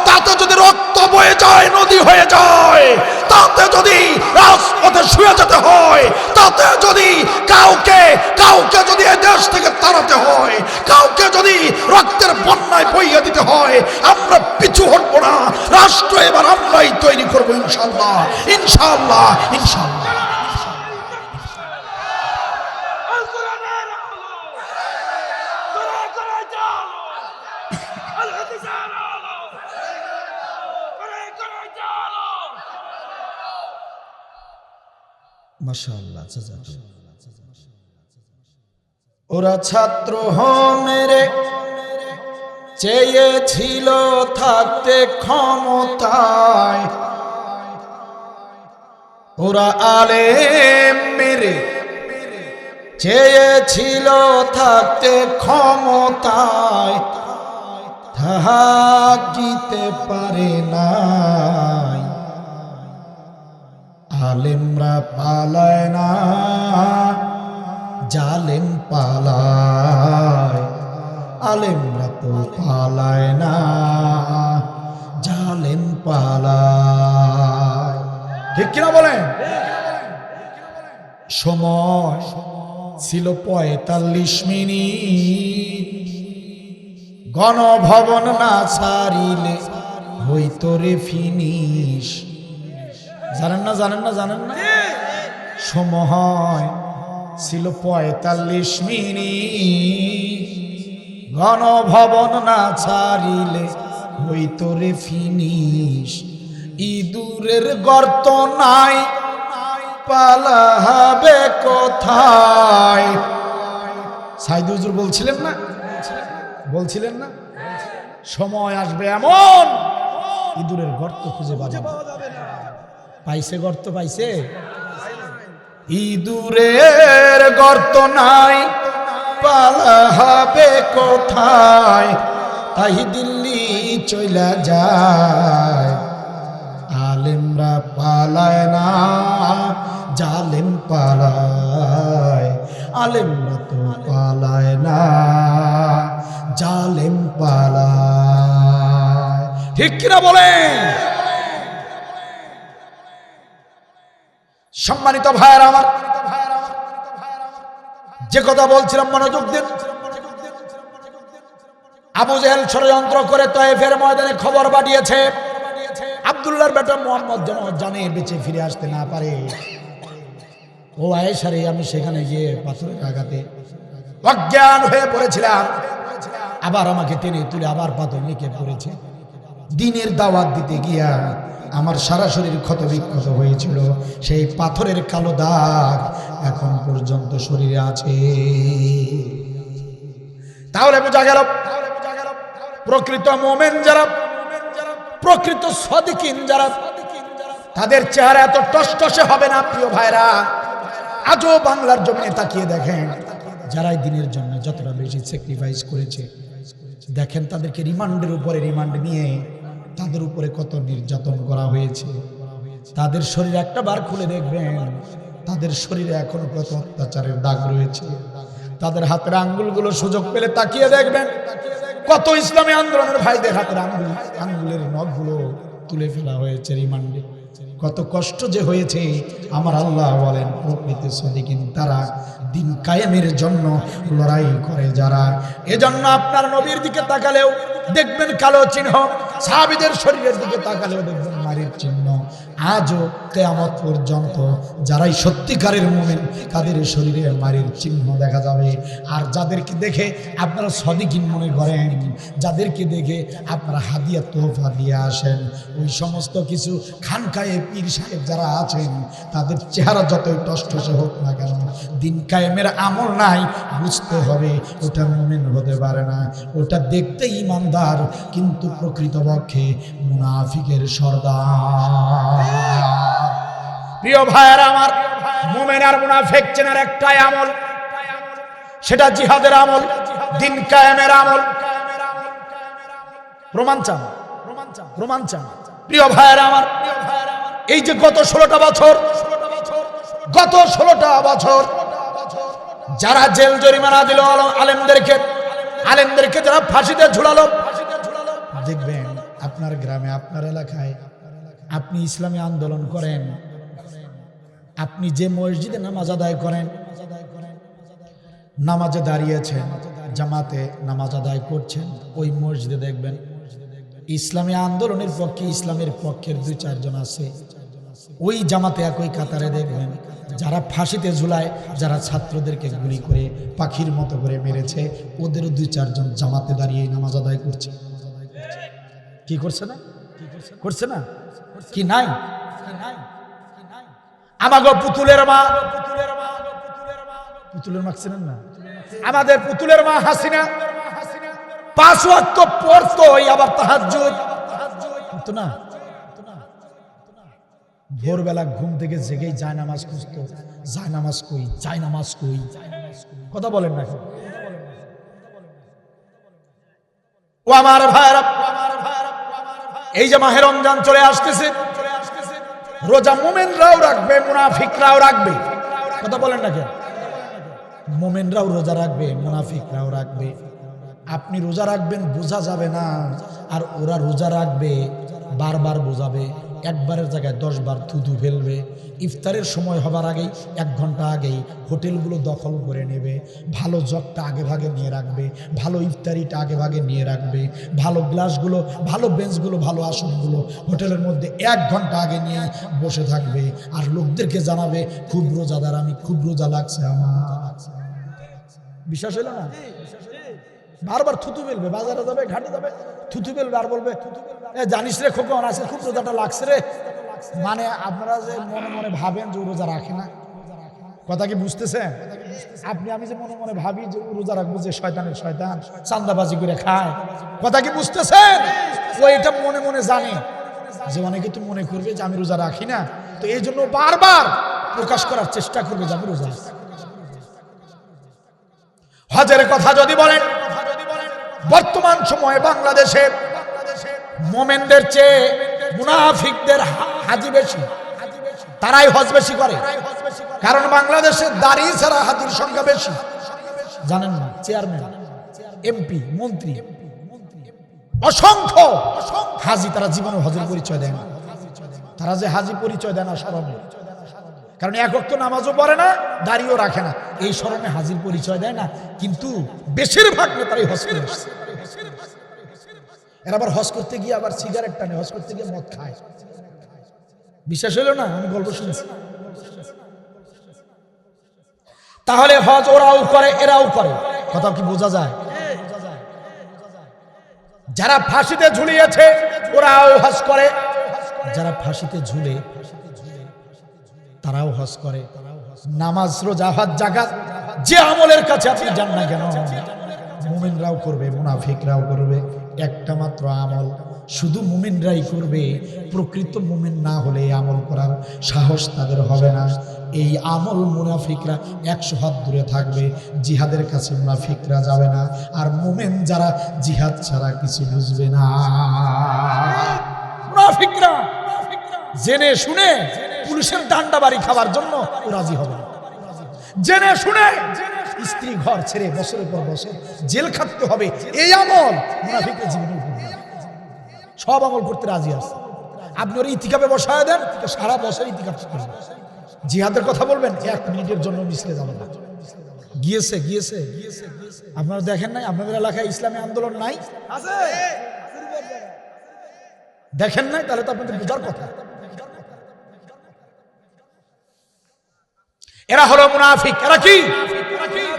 তাতে যদি রক্ত বয়ে যায়, নদী হয়ে যায়, তাতে যদি রাজপথে শুয়ে যেতে হয়, তাতে যদি কাউকে যদি এই দেশ থেকে তাড়াতে হয়, কাউকে যদি রক্তের বন্যায় বইয়ে দিতে হয়, আমরা পিছু হটব না। রাষ্ট্র এবার আমরাই তৈরি করবো ইনশাল্লাহ, ইনশাল্লাহ, ইনশাল্লাহ। মাশাআল্লাহ, জাযাকাল্লাহ। ওরা ছাত্র হমেরে চেয়েছিল থাকতে ক্ষমতায়, ওরা আলেম মেরে চেয়েছিল থাকতে ক্ষমতায়, থাকিতে পারে নাই, আলেমরা পালায় না, জালেম পালায়। আলেমরা তো পালায় না, জালেম পালায়। ঠিক কিনা বলেন? সময় ছিল ৪৫ মিনিট, গণভবন না ছাড়িলে হইতো রে ফিনিশ। জানেন না, জানেন না, জানেন না? সময় ছিল ৪৫ মিনিট, গণভবন না ছাড়িলে হইতো রে ফিনিশ। ইঁদুরের গর্ত নাই, পালাবে কোথায়? সাইদ হুজুর বলছিলেন না, বলছিলেন না, সময় আসবে এমন ইঁদুরের গর্ত খুঁজে পাওয়া যাবে না। পাইছে গর্ত, পাইছে? ইঁদুরের গর্ত নাই, পালাবে কোথায়? তাই দিল্লি চইলা যায়, আলেমরা পালায় না, জালেম পালায়। আলেমরা তো পালায় না, জালেম পালায়। ঠিক কিনা বলেন? সম্মানিত ভাইয়েরা আমার, যে কথা বলছিলাম মনোযোগ দিন। আবু জেহেল ষড়যন্ত্র করে তায়েফের ময়দানে খবর পাঠিয়েছে আব্দুল্লাহর বেটা মুহাম্মদ যেন জানে বেঁচে ফিরে আসতে না পারে। ও আয়েশা রে, আমি সেখানে গিয়ে পাথরের আঘাতে অজ্ঞান হয়ে পড়েছিলাম, আবার আমাকে টেনে তুলে আবার পাথর নিক্ষেপ করেছে। দিনের দাওয়াত দিতে গিয়া আমার সারা শরীর ক্ষত বিক্ষত হয়েছিল, সেই পাথরের কালো দাগ এখন পর্যন্ত শরীরে আছে। তাহলে বোঝা গেল প্রকৃত মুমিন যারা, প্রকৃত সাদিকিন যারা, তাদের চেহারা এত টসটসে হবে না। প্রিয় ভাইরা, আজও বাংলার জমিনে তাকিয়ে দেখেন, যারাই দিনের জন্য যতটা বেশি স্যাক্রিফাইস করেছে, দেখেন তাদেরকে রিমান্ডের উপরে রিমান্ড নিয়ে তাদের উপরে কত নির্যাতন করা হয়েছে। তাদের শরীর একটা বার খুলে দেখবেন, তাদের শরীরে এখনো কত অত্যাচারের দাগ রয়েছে। তাদের হাতের আঙ্গুলগুলো সুযোগ পেলে তাকিয়ে দেখবেন, কত ইসলামী আন্দোলনের ভাইদের হাতের আঙ্গুলের নখগুলো তুলে ফেলা হয়েছে রিমান্ডে। কত কষ্ট যে হয়েছে। আমার আল্লাহ বলেন, প্রকৃত সাদিকিন তারা, দিন কায়েমের জন্য লড়াই করে যারা। এজন্য আপনার নবীর দিকে তাকালেও দেখবেন কালো চিহ্ন, সাহাবীদের শরীরের দিকে তাকালেও দেখবেন মারির চিহ্ন। আজও কিয়ামত পর্যন্ত যারাই সত্যিকারের মুমিন, তাদের শরীরে মারির চিহ্ন দেখা যাবে। আর যাদেরকে দেখে আপনারা সাদিকিন মনে করেন, যাদেরকে দেখে আপনারা হাদিয়া তোহফা দিয়ে আসেন, ওই সমস্ত কিছু খানকায়ে পীর সাহেব যারা আছেন, তাদের চেহারা যতই টসটসে হোক না কেন, দিন কায়েমের আমল নাই, বুঝতে হবে ওটা মুমিন হতে পারে না। ওটা দেখতে ইমানদার, কিন্তু প্রকৃতপক্ষে মুনাফিকের সর্দার। প্রিয় ভাইয়েরা আমার, মুমিন আর মুনাফিক চেনার একটাই আমল, সেটা জিহাদের আমল, দিন কায়েমের আমল। প্রমাণ চান? প্রমাণ চান? প্রিয় ভাইয়েরা আমার, এই যে গত 16টা বছর যারা জেল জরিমানা দিল আলেমদেরকে যারা ফাঁসিতে ঝুলালো, দেখবেন আপনার গ্রামে, আপনার এলাকায় আপনি ইসলামী আন্দোলন করেন, আপনি যে মসজিদে নামাজ আদায় করেন, নামাজে দাঁড়িয়েছেন, জামাতে নামাজ আদায় করছেন, ওই মসজিদে দেখবেন ইসলামী আন্দোলনের পক্ষে, ইসলামের পক্ষের 2-4 জন আছে। ওই জামাতে একই কাতারে দেখবেন যারা ফাঁসিতে ঝুলায়, যারা ছাত্রদেরকে গুলি করে পাখির মতো করে মেরেছে, ওদেরও 2-4 জন জামাতে দাঁড়িয়ে নামাজ আদায় করছে। কি করছে না? করছে না? কি নাই? আমাগো পুতুলের মা, পুতুলের মা ছিলেন না? আমাদের পুতুলের মা হাসিনা 5 ওয়াক্ত পড়তো, আবার তাহাজ্জুদ করতো না? ভোরবেলা ঘুম থেকে জেগেই জায়নামাজ খুঁজতো, জায়নামাজ কই, জায়নামাজ কই। কথা বলেন না? ও আমার ভাইরা, এই যে মাহে রমজান চলে আসতেছে, রোজা মুমিনরাও রাখবে, মুনাফিকরাও রাখবে। কথা বলেন না কেন? মুমিনরাও রোজা রাখবে, মুনাফিকরাও রাখবে। আপনি রোজা রাখবেন, বোঝা যাবে না, আর ওরা রোজা রাখবে, বারবার বোঝাবে, একবারের জায়গায় 10 বার থুতু ফেলবে। ইফতারের সময় হবার আগেই 1 ঘন্টা আগেই হোটেলগুলো দখল করে নেবে, ভালো জগটা আগে ভাগে নিয়ে রাখবে, ভালো ইফতারিটা আগে ভাগে নিয়ে রাখবে, ভালো গ্লাসগুলো, ভালো বেঞ্চগুলো, ভালো আসনগুলো হোটেলের মধ্যে 1 ঘন্টা আগে নিয়ে বসে থাকবে, আর লোকদেরকে জানাবে খুব রোজাদার আমি, খুব রোজা লাগছে আমার। বিশ্বাস হলো না? বারবার থুতু ফেলবে, বাজারে যাবে, ঘাটে যাবে, থুতু ফেলবে, আর বলবে জানিস রে খোকন আজকে খুব রোজাটা লাগছে রে। মানে আপনারা যে মনে মনে ভাবেন যে রোজা রাখে না, কথা কি বুঝতেছেন? আপনি আমি যে মনে মনে ভাবি যে রোজা রাখবো, যে শয়তানের শয়তান চান্দাবাজি করে খায়, কথা কি বুঝতেছেন? ও এটা মনে মনে জানে যে অনেকে তো মনে করবে যে আমি রোজা রাখি না, তো এই জন্য বারবার প্রকাশ করার চেষ্টা করবে যে আমি রোজা। হজের কথা যদি বলেন, বর্তমান সময়ে বাংলাদেশে মোমেনদের চেয়ে মুনাফিকদের হাজি বেশি, তারাই হজ বেশি করে। কারণ বাংলাদেশে দাড়ি ছাড়া হাজির সংখ্যা বেশি। জানেন না? চেয়ারম্যান, এমপি, মন্ত্রী, অসংখ্য হাজি, তারা জীবনে হজের পরিচয় দেয় না। তারা যে হাজি পরিচয় দেয় না শরমে, কারণ এক ওয়াক্ত নামাজও পড়ে না, দাড়িও রাখে না, এই শরমে হাজির পরিচয় দেয় না। কিন্তু বেশিরভাগ নেতারাই হজ করে আসছে। এরা আবার হজ করতে গিয়ে আবার সিগারেট টানে, হজ করতে গিয়ে মদ খায়। বিশ্বাস হইল না? আমি গল্প শুনছি। তাহলে হজ ওরাও করে, এরাও করে, কথা কি বোঝা যায়? যারা ফাঁসিতে ঝুলিয়েছে ওরাও হজ করে, যারা ফাঁসিতে ঝুলে তারাও হজ করে। নামাজ, রোজা, হজ, যাকাত, যে আমলের কাছে আপনি যান না কেন, মুমিনরাও করবে, মুনাফিকরাও করবে। একটা মাত্র আমল শুধু মুমিনরাই করবে, প্রকৃত মুমিন না হলে আমল করার সাহস তাদের হবে না। এই আমল মুনাফিকরা 100 হাত দূরে থাকবে, জিহাদের কাছে মুনাফিকরা যাবে না। আর মুমিন যারা জিহাদ ছাড়া কিছু বুঝবে না, মুনাফিকরা জেনে শুনে পুলিশের ডান্ডা বাড়ি খাওয়ার জন্য রাজি হবে না। জেনে শুনে স্ত্রী ঘর ছেড়ে বছরের পর বছর জেল খাটতে হবে, এই আমল মুনাফিকরা জীবনে করবে না। সব আমল করতে রাজি আছে। আপনি ওর ইতিকাফে বসায় দেন, সারা বছর ইতিকাফ করবেন। জিহাদের কথা বলবেন, 1 মিনিটের জন্য মিছিলে যাবে না। গিয়েছে গিয়েছে আপনারা দেখেন নাই? আপনাদের এলাকায় ইসলামী আন্দোলন নাই? দেখেন নাই? তাহলে তো আপনাদের বোঝার কথা। এরা হলো মুনাফিক। এরা কি?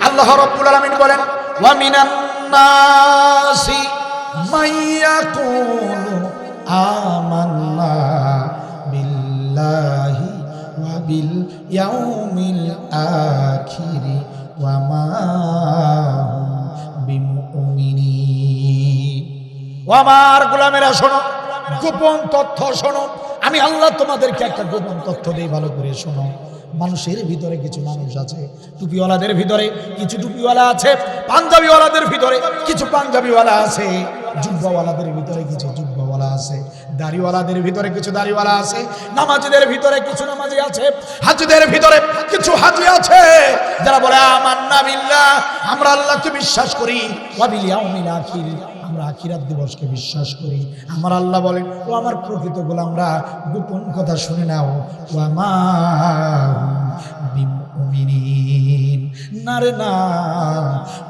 আল্লাহ রাব্বুল আলামিন বলেন, ওয়া মিনান নাসি মাইয়াকুলু আমান্না বিল্লাহি ওয়া বিল ইয়াউমিল আখিরি ওয়া মা হুম বিমুমিনিন। ও আমার গোলামেরা শোনো, গোপন তথ্য শোনো। আমি আল্লাহ তোমাদেরকে একটা গোপন তথ্য দেই, ভালো করে শোনো। মানুষের ভিতরে কিছু মানুষ আছে, টুপিওয়ালাদের ভিতরে কিছু টুপিওয়ালা আছে, পাঞ্জাবিওয়ালাদের ভিতরে কিছু পাঞ্জাবিওয়ালা আছে, জুব্বাওয়ালাদের ভিতরে কিছু জুব্বাওয়ালা আছে, দাড়িওয়ালাদের ভিতরে কিছু দাড়িওয়ালা আছে, নামাজিদের ভিতরে কিছু নামাজি আছে, হাজিদের ভিতরে কিছু হাজি আছে, যারা বলে আমান্না বিল্লাহ, আমরা আল্লাহকে বিশ্বাস করি, ওয়া বিল ইয়াউমিল আখির, আমরা আখিরাত দিবসকে বিশ্বাস করি। আমার আল্লাহ বলেন, ও আমার প্রকৃত গোলামরা, গোপন কথা শুনে নাও, ওয়া মা বিমুমিনিন, না রে না,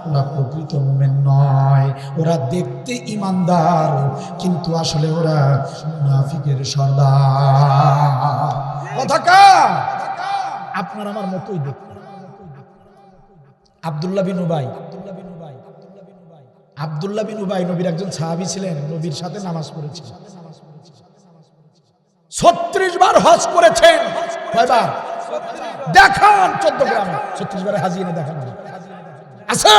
ওরা প্রকৃত মুমিন নয়। ওরা দেখতে ইমানদার, কিন্তু আসলে ওরা মুনাফিকের সর্দার। কথা কার? আপনার আমার মতোই দেখতে। আব্দুল্লাহ বিন উবাই, আব্দুল্লাহ বিন উবাই নবীর একজন সাহাবী ছিলেন, নবীর সাথে নামাজ পড়েছেন, 36 বার হজ করেছেন। কয়বার? দেখান 14 গ্রামে 36 বারে হাজি এনে দেখান আছে।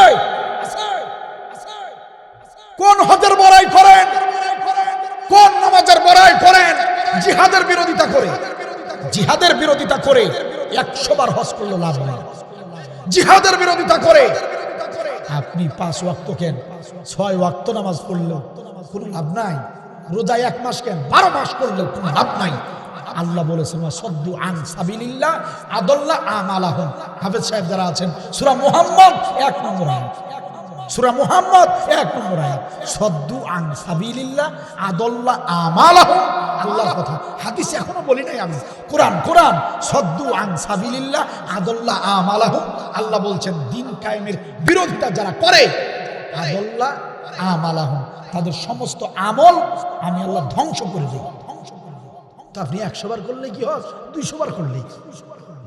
কোন হজের বড়াই করেন, কোন নামাজের বড়াই করেন? জিহাদের বিরোধিতা করে, জিহাদের বিরোধিতা করে 100 বার হজ করলো লাভ নেই। জিহাদের বিরোধিতা করে আপনি 5 ওয়াক্ত কেন 6 ওয়াক্ত নামাজ পড়লেও কোনো লাভ নাই, রোজা 1 মাস কেন 12 মাস করলেও কোনো লাভ নাই। আল্লাহ বলেছেন সদ্দু আন সাবিলিল্লাহ আদাল্লা আমালাহুম। হাফেজ সাহেব যারা আছেন, সূরা মুহাম্মদ 1 নম্বর আয়াত, সূরা মুহাম্মদ 1 নম্বর আয়াত, সদ্দু আন সাবিলিল্লাহ আদাল্লা আমালাহুম। আল্লাহর কথা, হাদিস এখনো বলি নাই আমি, কোরআন সদ্দু আন সাবিলিল্লাহ আদাল্লা আমালাহুম। আল্লাহ বলছেন দিন কায়েমের বিরোধিতা যারা করে আদাল্লা আমালাহুম, তাদের সমস্ত আমল আমি আল্লাহ ধ্বংস করে দেব। তো আপনি 100 বার করলে কি হয়, 200 বার করলে কি,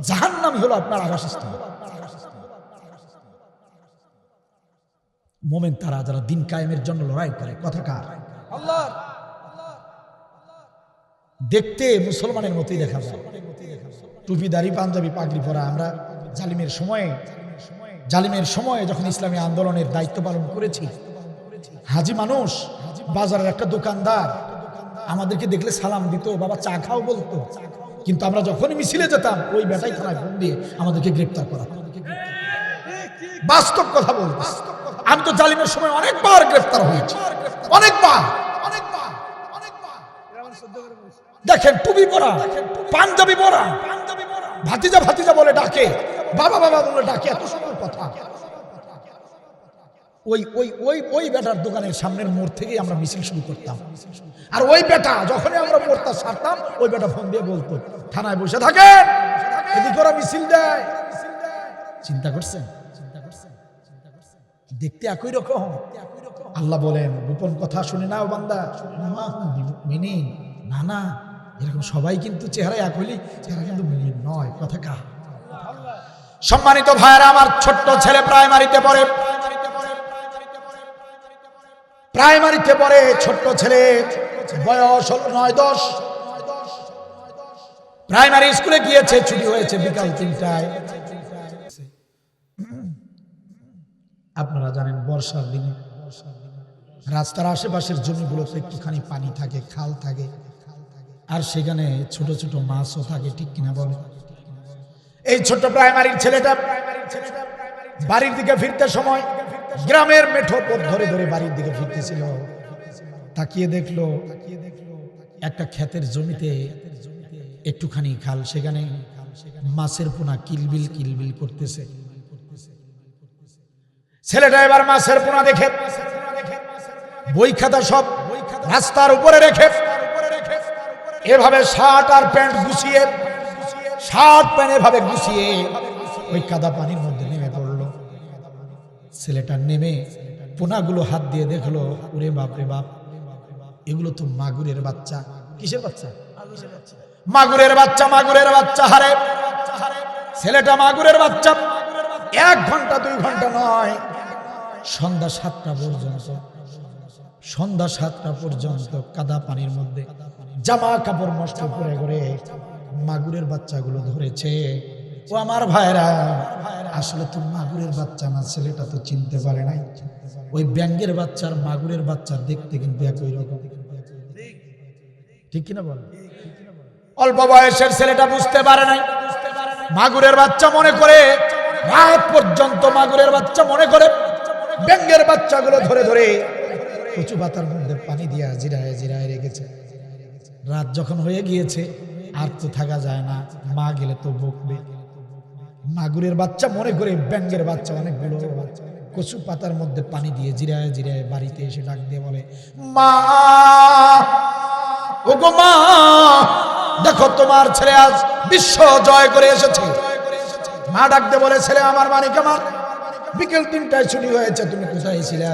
জাহান্নামই হলো আপনার আবাসস্থল। মোমেন তারা যারা দিন কায়েমের জন্য লড়াই করে, কথা কার? আল্লাহ। দেখতে মুসলমানের মতোই দেখা যায়, টুপি দাড়ি পাঞ্জাবি পাগড়ি পরা। আমরা জালিমের সময়ে যখন ইসলামী আন্দোলনের দায়িত্ব পালন করেছি, হাজি মানুষ, বাজারের একটা দোকানদার আমাদেরকে দেখলে সালাম দিত, বাবা চা খাও বলতো, কিন্তু আমরা যখনই মিছিলে যেতাম ওই বেটাই থানায় ফোন দিয়ে আমাদেরকে গ্রেফতার করা। বাস্তব কথা বলবো, আমি তো জালিমের সময় অনেকবার গ্রেফতার হয়েছি, অনেকবার। দেখেন টুপি পরা, পাঞ্জাবি পরা, ভাতিজা বলে ডাকে, বাবা বলে ডাকে, এত সুন্দর কথা। ওই বেটার দোকানের সামনের মোড় থেকে আমরা মিছিল শুরু করতাম। আর ওই বেটা যখনই আমরা মোড়টা ছাড়তাম, ওই বেটা ফোন দিয়ে বলতো থানায় বসে থাকেন, এদিকে ওরা মিছিল দেয়। চিন্তা করছেন? দেখতে একই রকম। আল্লাহ বলেন গোপন কথা শুনে নাও বান্দা, না এরকম সবাই কিন্তু চেহারা এক হইলি, চেহারা কিন্তু মুমিন নয়, কথা কা? সম্মানিত ভাইয়েরা আমার, ছোট্ট ছেলে প্রাইমারিতে পড়ে, ছোট্ট ছেলে, বয়স হলো 9-10, প্রাইমারি স্কুলে গিয়েছে, ছুটি হয়েছে বিকাল 3টায়। আপনারা জানেন বর্ষার দিনে রাস্তার আশেপাশের জমিগুলোতে একটুখানি পানি থাকে, খাল থাকে, আর সেখানে ছোট ছোট মাছও থাকে, ঠিক কিনা বলে? এই ছোট্ট প্রাইমারির ছেলেটা বাড়ির দিকে ফিরতে সময় গ্রামের মেঠো পথ ধরে বাড়ির দিকে ফিরতেছিল, তাকিয়ে দেখলো একটা ক্ষেতের জমিতে একটুখানি খাল, সেখানে মাছের পোনা কিলবিল করতেছে। ছেলেটা এবার মাছের পোনা দেখে বই খাতা সব রাস্তার উপরে রেখে এভাবে শার্ট প্যান্ট এভাবে গুছিয়ে ওই কাদা পানির মধ্যে নেমে পড়লো। ছেলেটা নেমে পোনাগুলো হাত দিয়ে দেখলো, ওরে বাপ রে বাপ, এগুলো তো মাগুরের বাচ্চা। কিসের বাচ্চা? মাগুরের বাচ্চা। হারে ছেলেটা মাগুরের বাচ্চা 1 ঘন্টা 2 ঘন্টা নয়, সন্ধ্যা 7টা পর্যন্ত কাদা পানির মধ্যে জামা কাপড় নষ্ট করে মাগুরের বাচ্চাগুলো ধরেছে। ও আমার ভাইরা, আসলে তো মাগুরের বাচ্চা না, ছেলেটা তো চিনতে পারে নাই। ওই ব্যাঙের বাচ্চার মাগুরের বাচ্চা দেখতে কিন্তু একই রকম, ঠিক কিনা বল? অল্প বয়সের ছেলেটা বুঝতে পারে নাই, মাগুরের বাচ্চা মনে করে রাত পর্যন্ত মাগুরের বাচ্চা মনে করে ব্যাঙের বাচ্চাগুলো ধরে কচু পাতার মধ্যে পানি দিয়া জিরায় রেখেছে। রাত যখন হয়ে গিয়েছে আর তো থাকা যায় না, মা গেলে তো বকবে। মাগুরের বাচ্চা মনে করে ব্যাঙের বাচ্চা অনেকগুলো কচু পাতার মধ্যে পানি দিয়ে জিরায় বাড়িতে এসে ডাক দিয়ে বলে, মা, ওগো মা, দেখো তোমার ছেলে আজ বিশ্ব জয় করে এসেছে। মা ডাক দিয়ে বলে, ছেলে আমার, মানিক আমার, বিকেল 3টায় ছুটি হয়েছে, তুমি কোথায় ছিলা?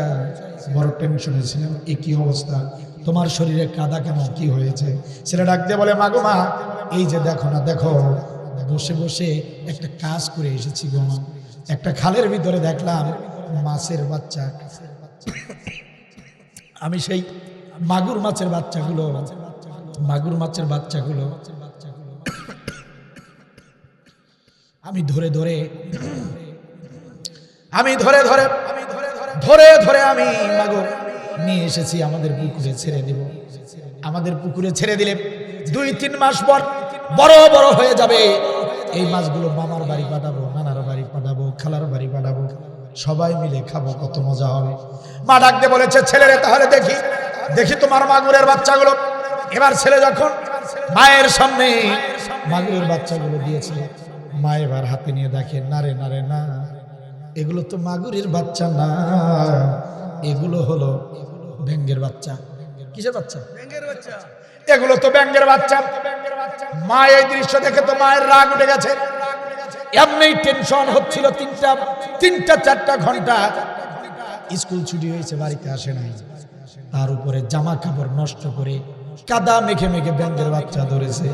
বড় টেনশনে ছিলাম। কি অবস্থা তোমার শরীরে, কাদা কেন, কি হয়েছে? ছেলে ডাক দিয়ে বলে, মা গো মা, এই যে দেখো বসে একটা কাজ করে এসেছি গো মা। একটা খালের ভিতরে দেখলাম মাছের বাচ্চা। আমি সেই মাগুর মাছের বাচ্চাগুলো আমি ধরে আমি মাগুর নিয়ে এসেছি, আমাদের পুকুরে ছেড়ে দেব। আমাদের পুকুরে ছেড়ে দিলে 2-3 মাস পর বড় হয়ে যাবে। এই মাছগুলো মামার বাড়ি পাঠাবো, নানার বাড়ি পাঠাবো, খালার বাড়ি পাঠাবো, সবাই মিলে খাবো, কত মজা হবে। মা ডাক দিয়ে বলেছে, ছেলেরে তাহলে দেখি দেখি তোমার মাগুরের বাচ্চাগুলো। এবার ছেলে যখন মায়ের সামনে মাগুরের বাচ্চাগুলো দিয়েছে, মা এবার হাতে নিয়ে দেখে, না রে না রে না, এগুলো তো মাগুরের বাচ্চা না, এগুলো হলো ব্যাঙের বাচ্চা। কিসের বাচ্চা? ব্যাঙের বাচ্চা। এগুলো তো ব্যাঙের বাচ্চা। মা এই দৃশ্য দেখে তো মায়ের রাগ উঠে গেছে। এমনি টেনশন হচ্ছিল, তিনটা চারটা ঘন্টা স্কুল ছুটি হয়েছে, বাড়িতে আসে নাই। তার উপরে জামা কাপড় নষ্ট করে কাদা মেখে মেখে ব্যাঙের বাচ্চা ধরেছে।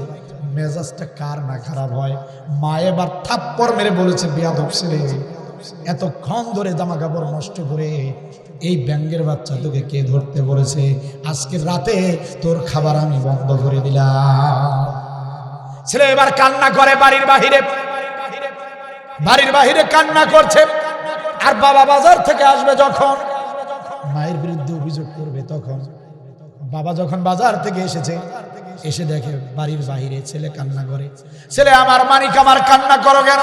মেজাজটা কার না খারাপ হয়? মা এবার থাপ্পড় মেরে বলেছে, বেয়াদব ছেলে, এতক্ষণ ধরে জামা কাপড় নষ্ট করে এই ব্যাঙের বাচ্চা তোকে কে ধরতে বলেছে? আজকে রাতে তোর খাবার আমি বন্ধ করে দিলাম। ছেলে এবার কান্না করে বাড়ির বাহিরে কান্না করছে। আর বাবা বাজার থেকে আসবে, যখন মায়ের বিরুদ্ধে অভিযোগ করবে, তখন বাবা যখন বাজার থেকে এসে দেখে বাড়ির বাহিরে ছেলে কান্না করে। ছেলে, আমার মানিক আমার, কান্না করো কেন?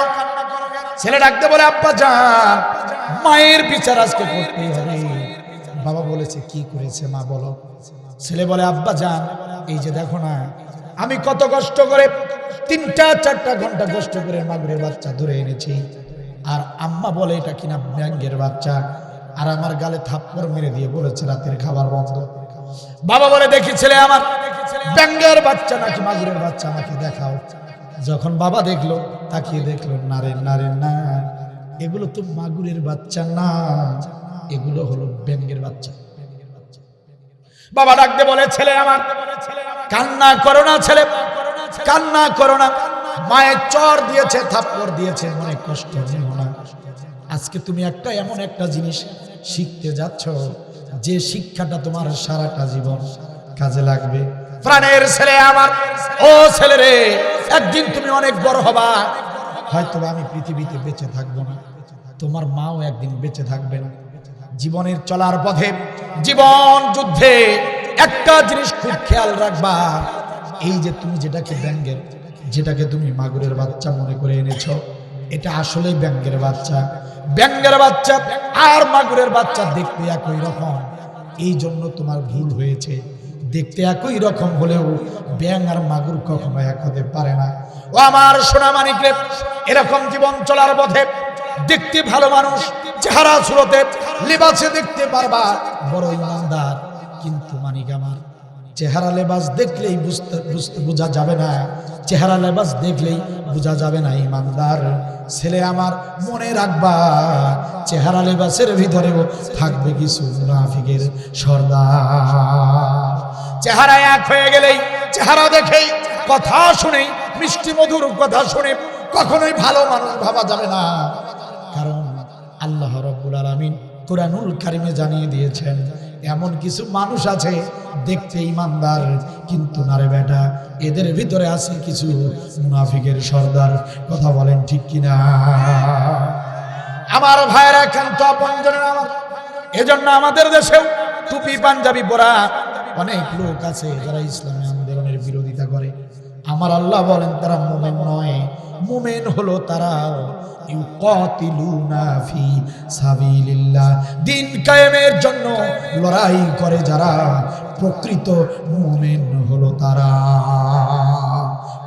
ছেলে ডাকতে বলে, আব্বা জান, মায়ের বিচার আজকে করতেই হবে। বাবা বলেছে, কি করেছে মা বলো? ছেলে বলে, আব্বা জান, এই যে দেখো না, আমি কত কষ্ট করে 3-4 ঘন্টা কষ্ট করে মাগুরের বাচ্চা ধরে এনেছি, আর আম্মা বলে এটা কিনা ব্যাঙের বাচ্চা, আর আমার গালে থাপ্পড় মেরে দিয়ে বলেছে রাতের খাবার বন্ধ। বাবা বলে, দেখি ছেলে আমার, ব্যাঙের বাচ্চা নাকি মাগুরের বাচ্চা, আমাকে দেখাও। যখন বাবা দেখলো, তাকিয়ে দেখলো, না রে না রে না, এগুলো তো মাগুরের বাচ্চা না, এগুলো হলো ব্যাঙের বাচ্চা। বাবা ডাকতে বলে, ছেলে আমার, কান্না করো না ছেলে, কান্না করো না। মায়ের চর দিয়েছে, থাপ্পড় দিয়েছে, মনে কষ্ট নিও না। আজকে তুমি এমন একটা জিনিস শিখতে যাচ্ছ, যে শিক্ষাটা তোমার সারাটা জীবন কাজে লাগবে। প্রাণের ছেলে আমার, ও ছেলে রে, একদিন তুমি অনেক বড় হবা। হয়তো আমি পৃথিবীতে বেঁচে থাকবো না, তোমার মাও একদিন বেঁচে থাকবে না। জীবনের চলার পথে, জীবন যুদ্ধে একটা জিনিস খুব খেয়াল রাখবা, এই যে তুমি যেটাকে তুমি মাগুরের বাচ্চা মনে করে এনেছো, এটা আসলে ব্যাঙের বাচ্চা। ব্যাঙের বাচ্চা আর মাগুরের বাচ্চা দেখতে একই রকম, এই জন্য তোমার ভুল হয়েছে। দেখতে একই রকম হলেও ব্যাঙ আর মাগুর কখনো এক হতে পারে না। ও আমার সোনা মানিকরে, এরকম জীবন চলার পথে দেখতে ভালো মানুষ, চেহারা সুরতে লেবাসে দেখতে পারবা বড় ইমানদার, কিন্তু মানিক আমার, চেহারা লেবাস দেখলেই বোঝা যাবে না, চেহারা লেবাস দেখলেই বোঝা যাবে না ইমানদার। ছেলে আমার, মনে রাখবা, চেহারা লেবাসের ভিতরেও থাকবে কিছু মুনাফিকের সর্দার। চেহারা এক হয়ে গেলেই, চেহারা দেখেই, কথা শুনেই, মিষ্টি মধুর কথা শুনে কখনোই ভালো মানুষ ভাবা যাবে না। কারণ আল্লাহ রাব্বুল আলামিন কোরআনুল কারিমে জানিয়ে দিয়েছেন, এমন কিছু মানুষ আছে দেখতে ইমানদার, কিন্তু নারে বেটা, এদের ভিতরে আছে কিছু মুনাফিকের সর্দার। কথা বলেন ঠিক কিনা? আমার ভাইরা, একান্ত আপনজনের আমার, এজন্য আমাদের দেশেও টুপি পাঞ্জাবি পরা অনেক লোক আছে যারা ইসলামী আন্দোলনের বিরোধিতা করে। আমার আল্লাহ বলেন, তারা মুমিন নয়, মুমিন হলো তারা ইউকাতিলুনা ফি সাবিলিল্লাহ, দিন কায়েমের জন্য লড়াই করে যারা, প্রকৃত মুমিন হলো তারা।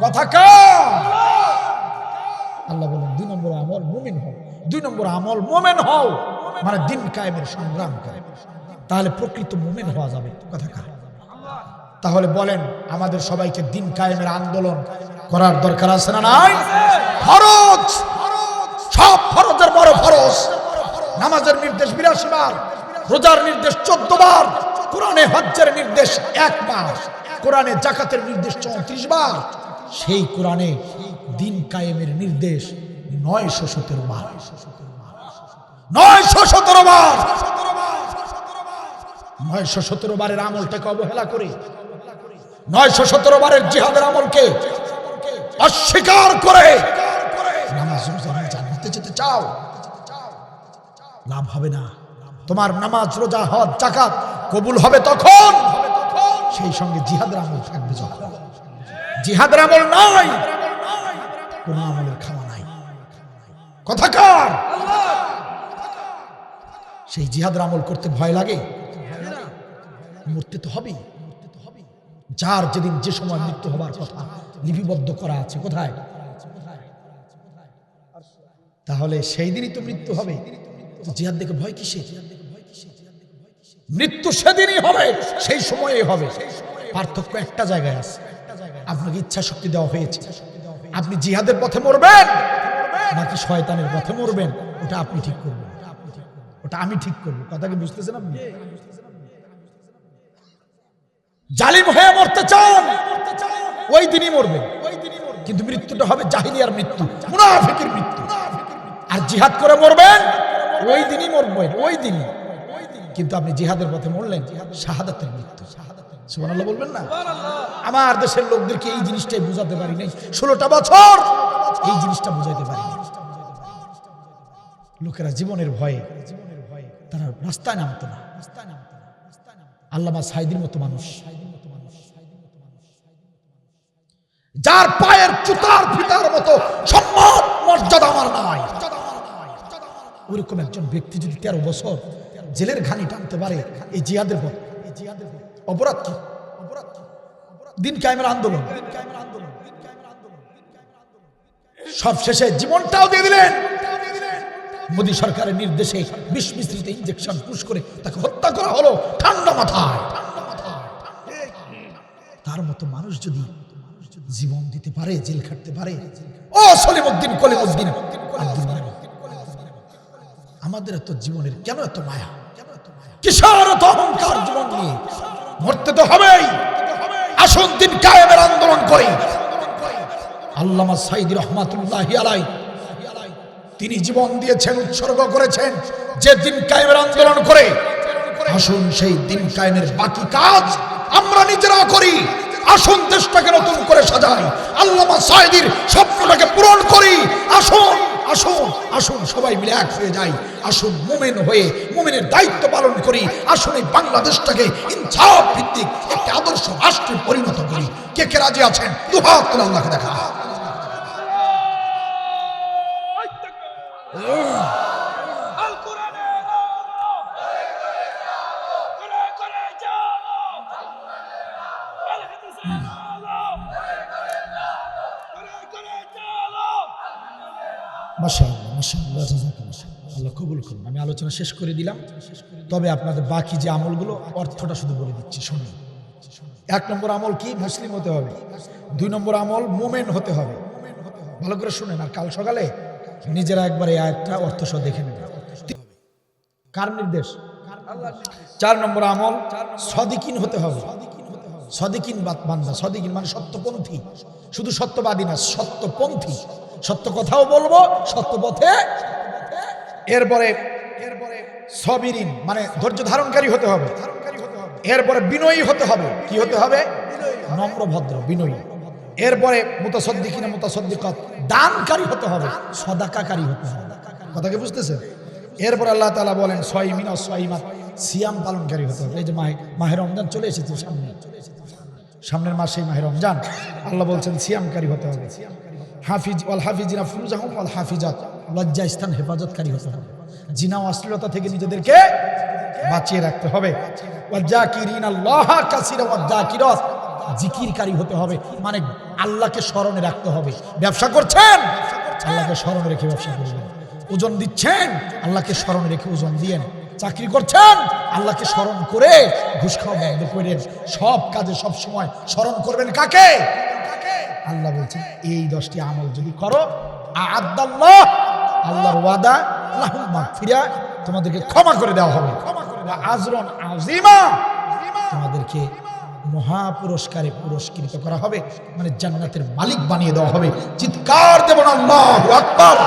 কথা কার? আল্লাহ বলেন, 2 নম্বর আমল মুমিন হও, 2 নম্বর আমল মুমিন হও, মানে দিন কায়েমের সংগ্রাম করে, তাহলে প্রকৃত মুমিন হওয়া যাবে। কথা কার? তাহলে বলেন, আমাদের সবাইকে দিন কায়েমের আন্দোলন করার দরকার আছে না নাই? ফরজ, সব ফরজের বড় ফরজ। নামাজের নির্দেশ 82 বার, রোজার নির্দেশ 14 বার, কোরআনে হজ্জের নির্দেশ 1 বার, কোরআনে যাকাতের নির্দেশ 34 বার, সেই কোরআনে দিন কায়েমের নির্দেশ 917 বার। 917 বার, 917 বারের আমলটাকে অবহেলা করে, 917 বারের জিহাদের আমলকে অস্বীকার করে নামাজ রোজা জান্নাতে যেতে চাও, লাভ হবে না। তোমার নামাজ রোজা হজ যাকাত কবুল হবে তখন, সেই সঙ্গে জিহাদের আমল থাকবে। যখন জিহাদের আমল নাই, কোন আমলের খাওয়া নাই। কথা কার? সেই জিহাদের আমল করতে ভয় লাগে? মরতে তো হবেই। যার যেদিন যে সময় মৃত্যু হবার কথা লিপিবদ্ধ করা আছে কোথায়, তাহলে সেই দিনই তো মৃত্যু হবে। জিহাদ দেখে ভয় কিসে? মৃত্যু সেদিনই হবে, সেই সময়ে হবে। পার্থক্য একটা জায়গায় আছে, আপনাকে ইচ্ছা শক্তি দেওয়া হয়েছে। আপনি জিহাদের পথে মরবেন নাকি শয়তানের পথে মরবেন, ওটা আপনি ঠিক করবেন, ওটা আমি ঠিক করবো। কথা কি বুঝতেছেন আপনি? জালিম হয়ে মরতে চান, ওই দিনই মরবেন, কিন্তু মৃত্যুটা হবে জাহিলিয়ার মৃত্যু, মুনাফিকের মৃত্যু। আর জিহাদ করে মরবেন, ওই দিনই মরবেন, ওই দিনই। কিন্তু আপনি জিহাদের পথে মরলেন, শাহাদাতের মৃত্যু। সুবহানাল্লাহ বলবেন না? আমার দেশের লোকদেরকে এই জিনিসটাই বুঝাতে পারি নাই, 16টা বছর এই জিনিসটা বুঝাইতে পারি নাই। লোকেরা জীবনের ভয়ে তারা রাস্তায় নামতো না। আল্লামা সাইদির মতো মানুষ, যার পায়ের জুতার ফিতার মতো সম্মান মর্যাদা আমার নাই, ওইরকম একজন ব্যক্তি যদি 13 বছর জেলের ঘানি টানতে পারে এই জিহাদের পথে, অপরাধ কি? দিন কায়েমের আন্দোলন, সব শেষে জীবনটাও দিয়ে দিলেন। মোদী সরকারের নির্দেশে বিষ মিশ্রিত ইনজেকশন পুশ করে তাকে হত্যা করা হলো ঠান্ডা মাথায়। তার মতো মানুষ যদি জীবন দিতে পারে, জেল খাটতে পারে, ও সলিমউদ্দিন কলিমউদ্দিন আব্দুল মালিক, আমাদের এত জীবনের কেন এত মায়া, কিসের এত অহংকার জীবন নিয়ে? মরতে তো হবেই। আসুন দিন কায়েমের আন্দোলন করি। আল্লামা সাইদি রহমাতুল্লাহি আলাইহি তিনি জীবন দিয়েছেন, উৎসর্গ করেছেন যে দিন কায়েমের আন্দোলন করে। আসুন সেই দিন কায়েমের বাকি কাজ আমরা নিজেরা করি। আসুন দেশটাকে নতুন করে সাজাই, আল্লামা সাইদির স্বপ্নটাকে পূরণ করি। আসুন আসুন আসুন সবাই মিলে এক হয়ে যাই। আসুন মুমিন হয়ে মুমিনের দায়িত্ব পালন করি। আসুন এই বাংলাদেশটাকে ইনসাফ ভিত্তিক একটি আদর্শ রাষ্ট্রে পরিণত করি। কে কে রাজি আছেন? দুহাত তুলে আল্লাহকে দেখা। মাশাআল্লাহ মাশাআল্লাহ, আল্লাহ কবুল করুন। আমি আলোচনা শেষ করে দিলাম, তবে আপনাদের বাকি যে আমলগুলো অর্থটা শুধু বলে দিচ্ছি, শুনুন। 1 নম্বর আমল কি? মুসলিম হতে হবে। 2 নম্বর আমল মুমিন হতে হবে। ভালো করে শুনেন, আর কাল সকালে নিজেরা একবার এই আয়াতটা অর্থ সহ দেখে নেবেন। কার নির্দেশ? 4 নম্বর আমল সাদিকিন হতে হবে। সাদিকিন বান্দা, সাদিকিন মানে সত্যপন্থী, শুধু সত্যবাদী না, সত্যপন্থী। সত্য কথাও বলবো, সত্য পথে। এরপরে সবিরিন মানে ধৈর্য ধারণকারী হতে হবে। এরপরে বিনয়ী হতে হবে। কি হতে হবে? নম্র ভদ্র বিনয়ী। এরপরে মুতাসাদ্দিকিনা মুতাসাদ্দিকাত দানকারী হতে হবে, সাদাকাকারী হতে হবে। কথা কি বুঝতেছেন? এরপর আল্লাহ তাআলা বলেন সাইমিন ও সাইমাত, সিয়াম পালনকারী হতে হবে। এই যে মাহে রমজান চলে এসেছে, সামনের মাসে মাহে রমজান, আল্লাহ বলছেন সিয়ামকারী হতে হবে। হাফিজ ওয়াল হাফিজিনা ফুরুজাহুম ওয়াল হাফিজাত, লজ্জা স্থান হেফাজতকারী হতে হবে। জিনা ও অশ্লীলতা থেকে নিজেদেরকে বাঁচিয়ে রাখতে হবে। ওয়াজাকিরিনাল্লাহ কাসীরা ওয়াজাকিরাত, জিকিরকারী হতে হবে, মানে আল্লাহকে স্মরণে রাখতে হবে। ব্যবসা করছেন, আল্লাহকে স্মরণে রেখে ব্যবসা করবেন। ওজন দিচ্ছেন, আল্লাহকে স্মরণে রেখে ওজন দিয়েন। চাকরি করছেন, আল্লাহকে স্মরণ করে ঘুষ খাওয়া বন্ধ করেন। সব কাজে সব সময় স্মরণ করবেন কাকে? আল্লাহ বলছেন এই 10টি আমল যদি করো, আ'আদাল্লাহ, আল্লাহর ওয়াদা, লাহুম মাগফিরা, তোমাদেরকে ক্ষমা করে দেওয়া হবে, ওয়া আজরুন আযীমা, তোমাদেরকে মহা পুরস্কারে পুরস্কৃত করা হবে, মানে জান্নাতের মালিক বানিয়ে দেওয়া হবে। চিৎকার দেবেন আল্লাহু আকবার।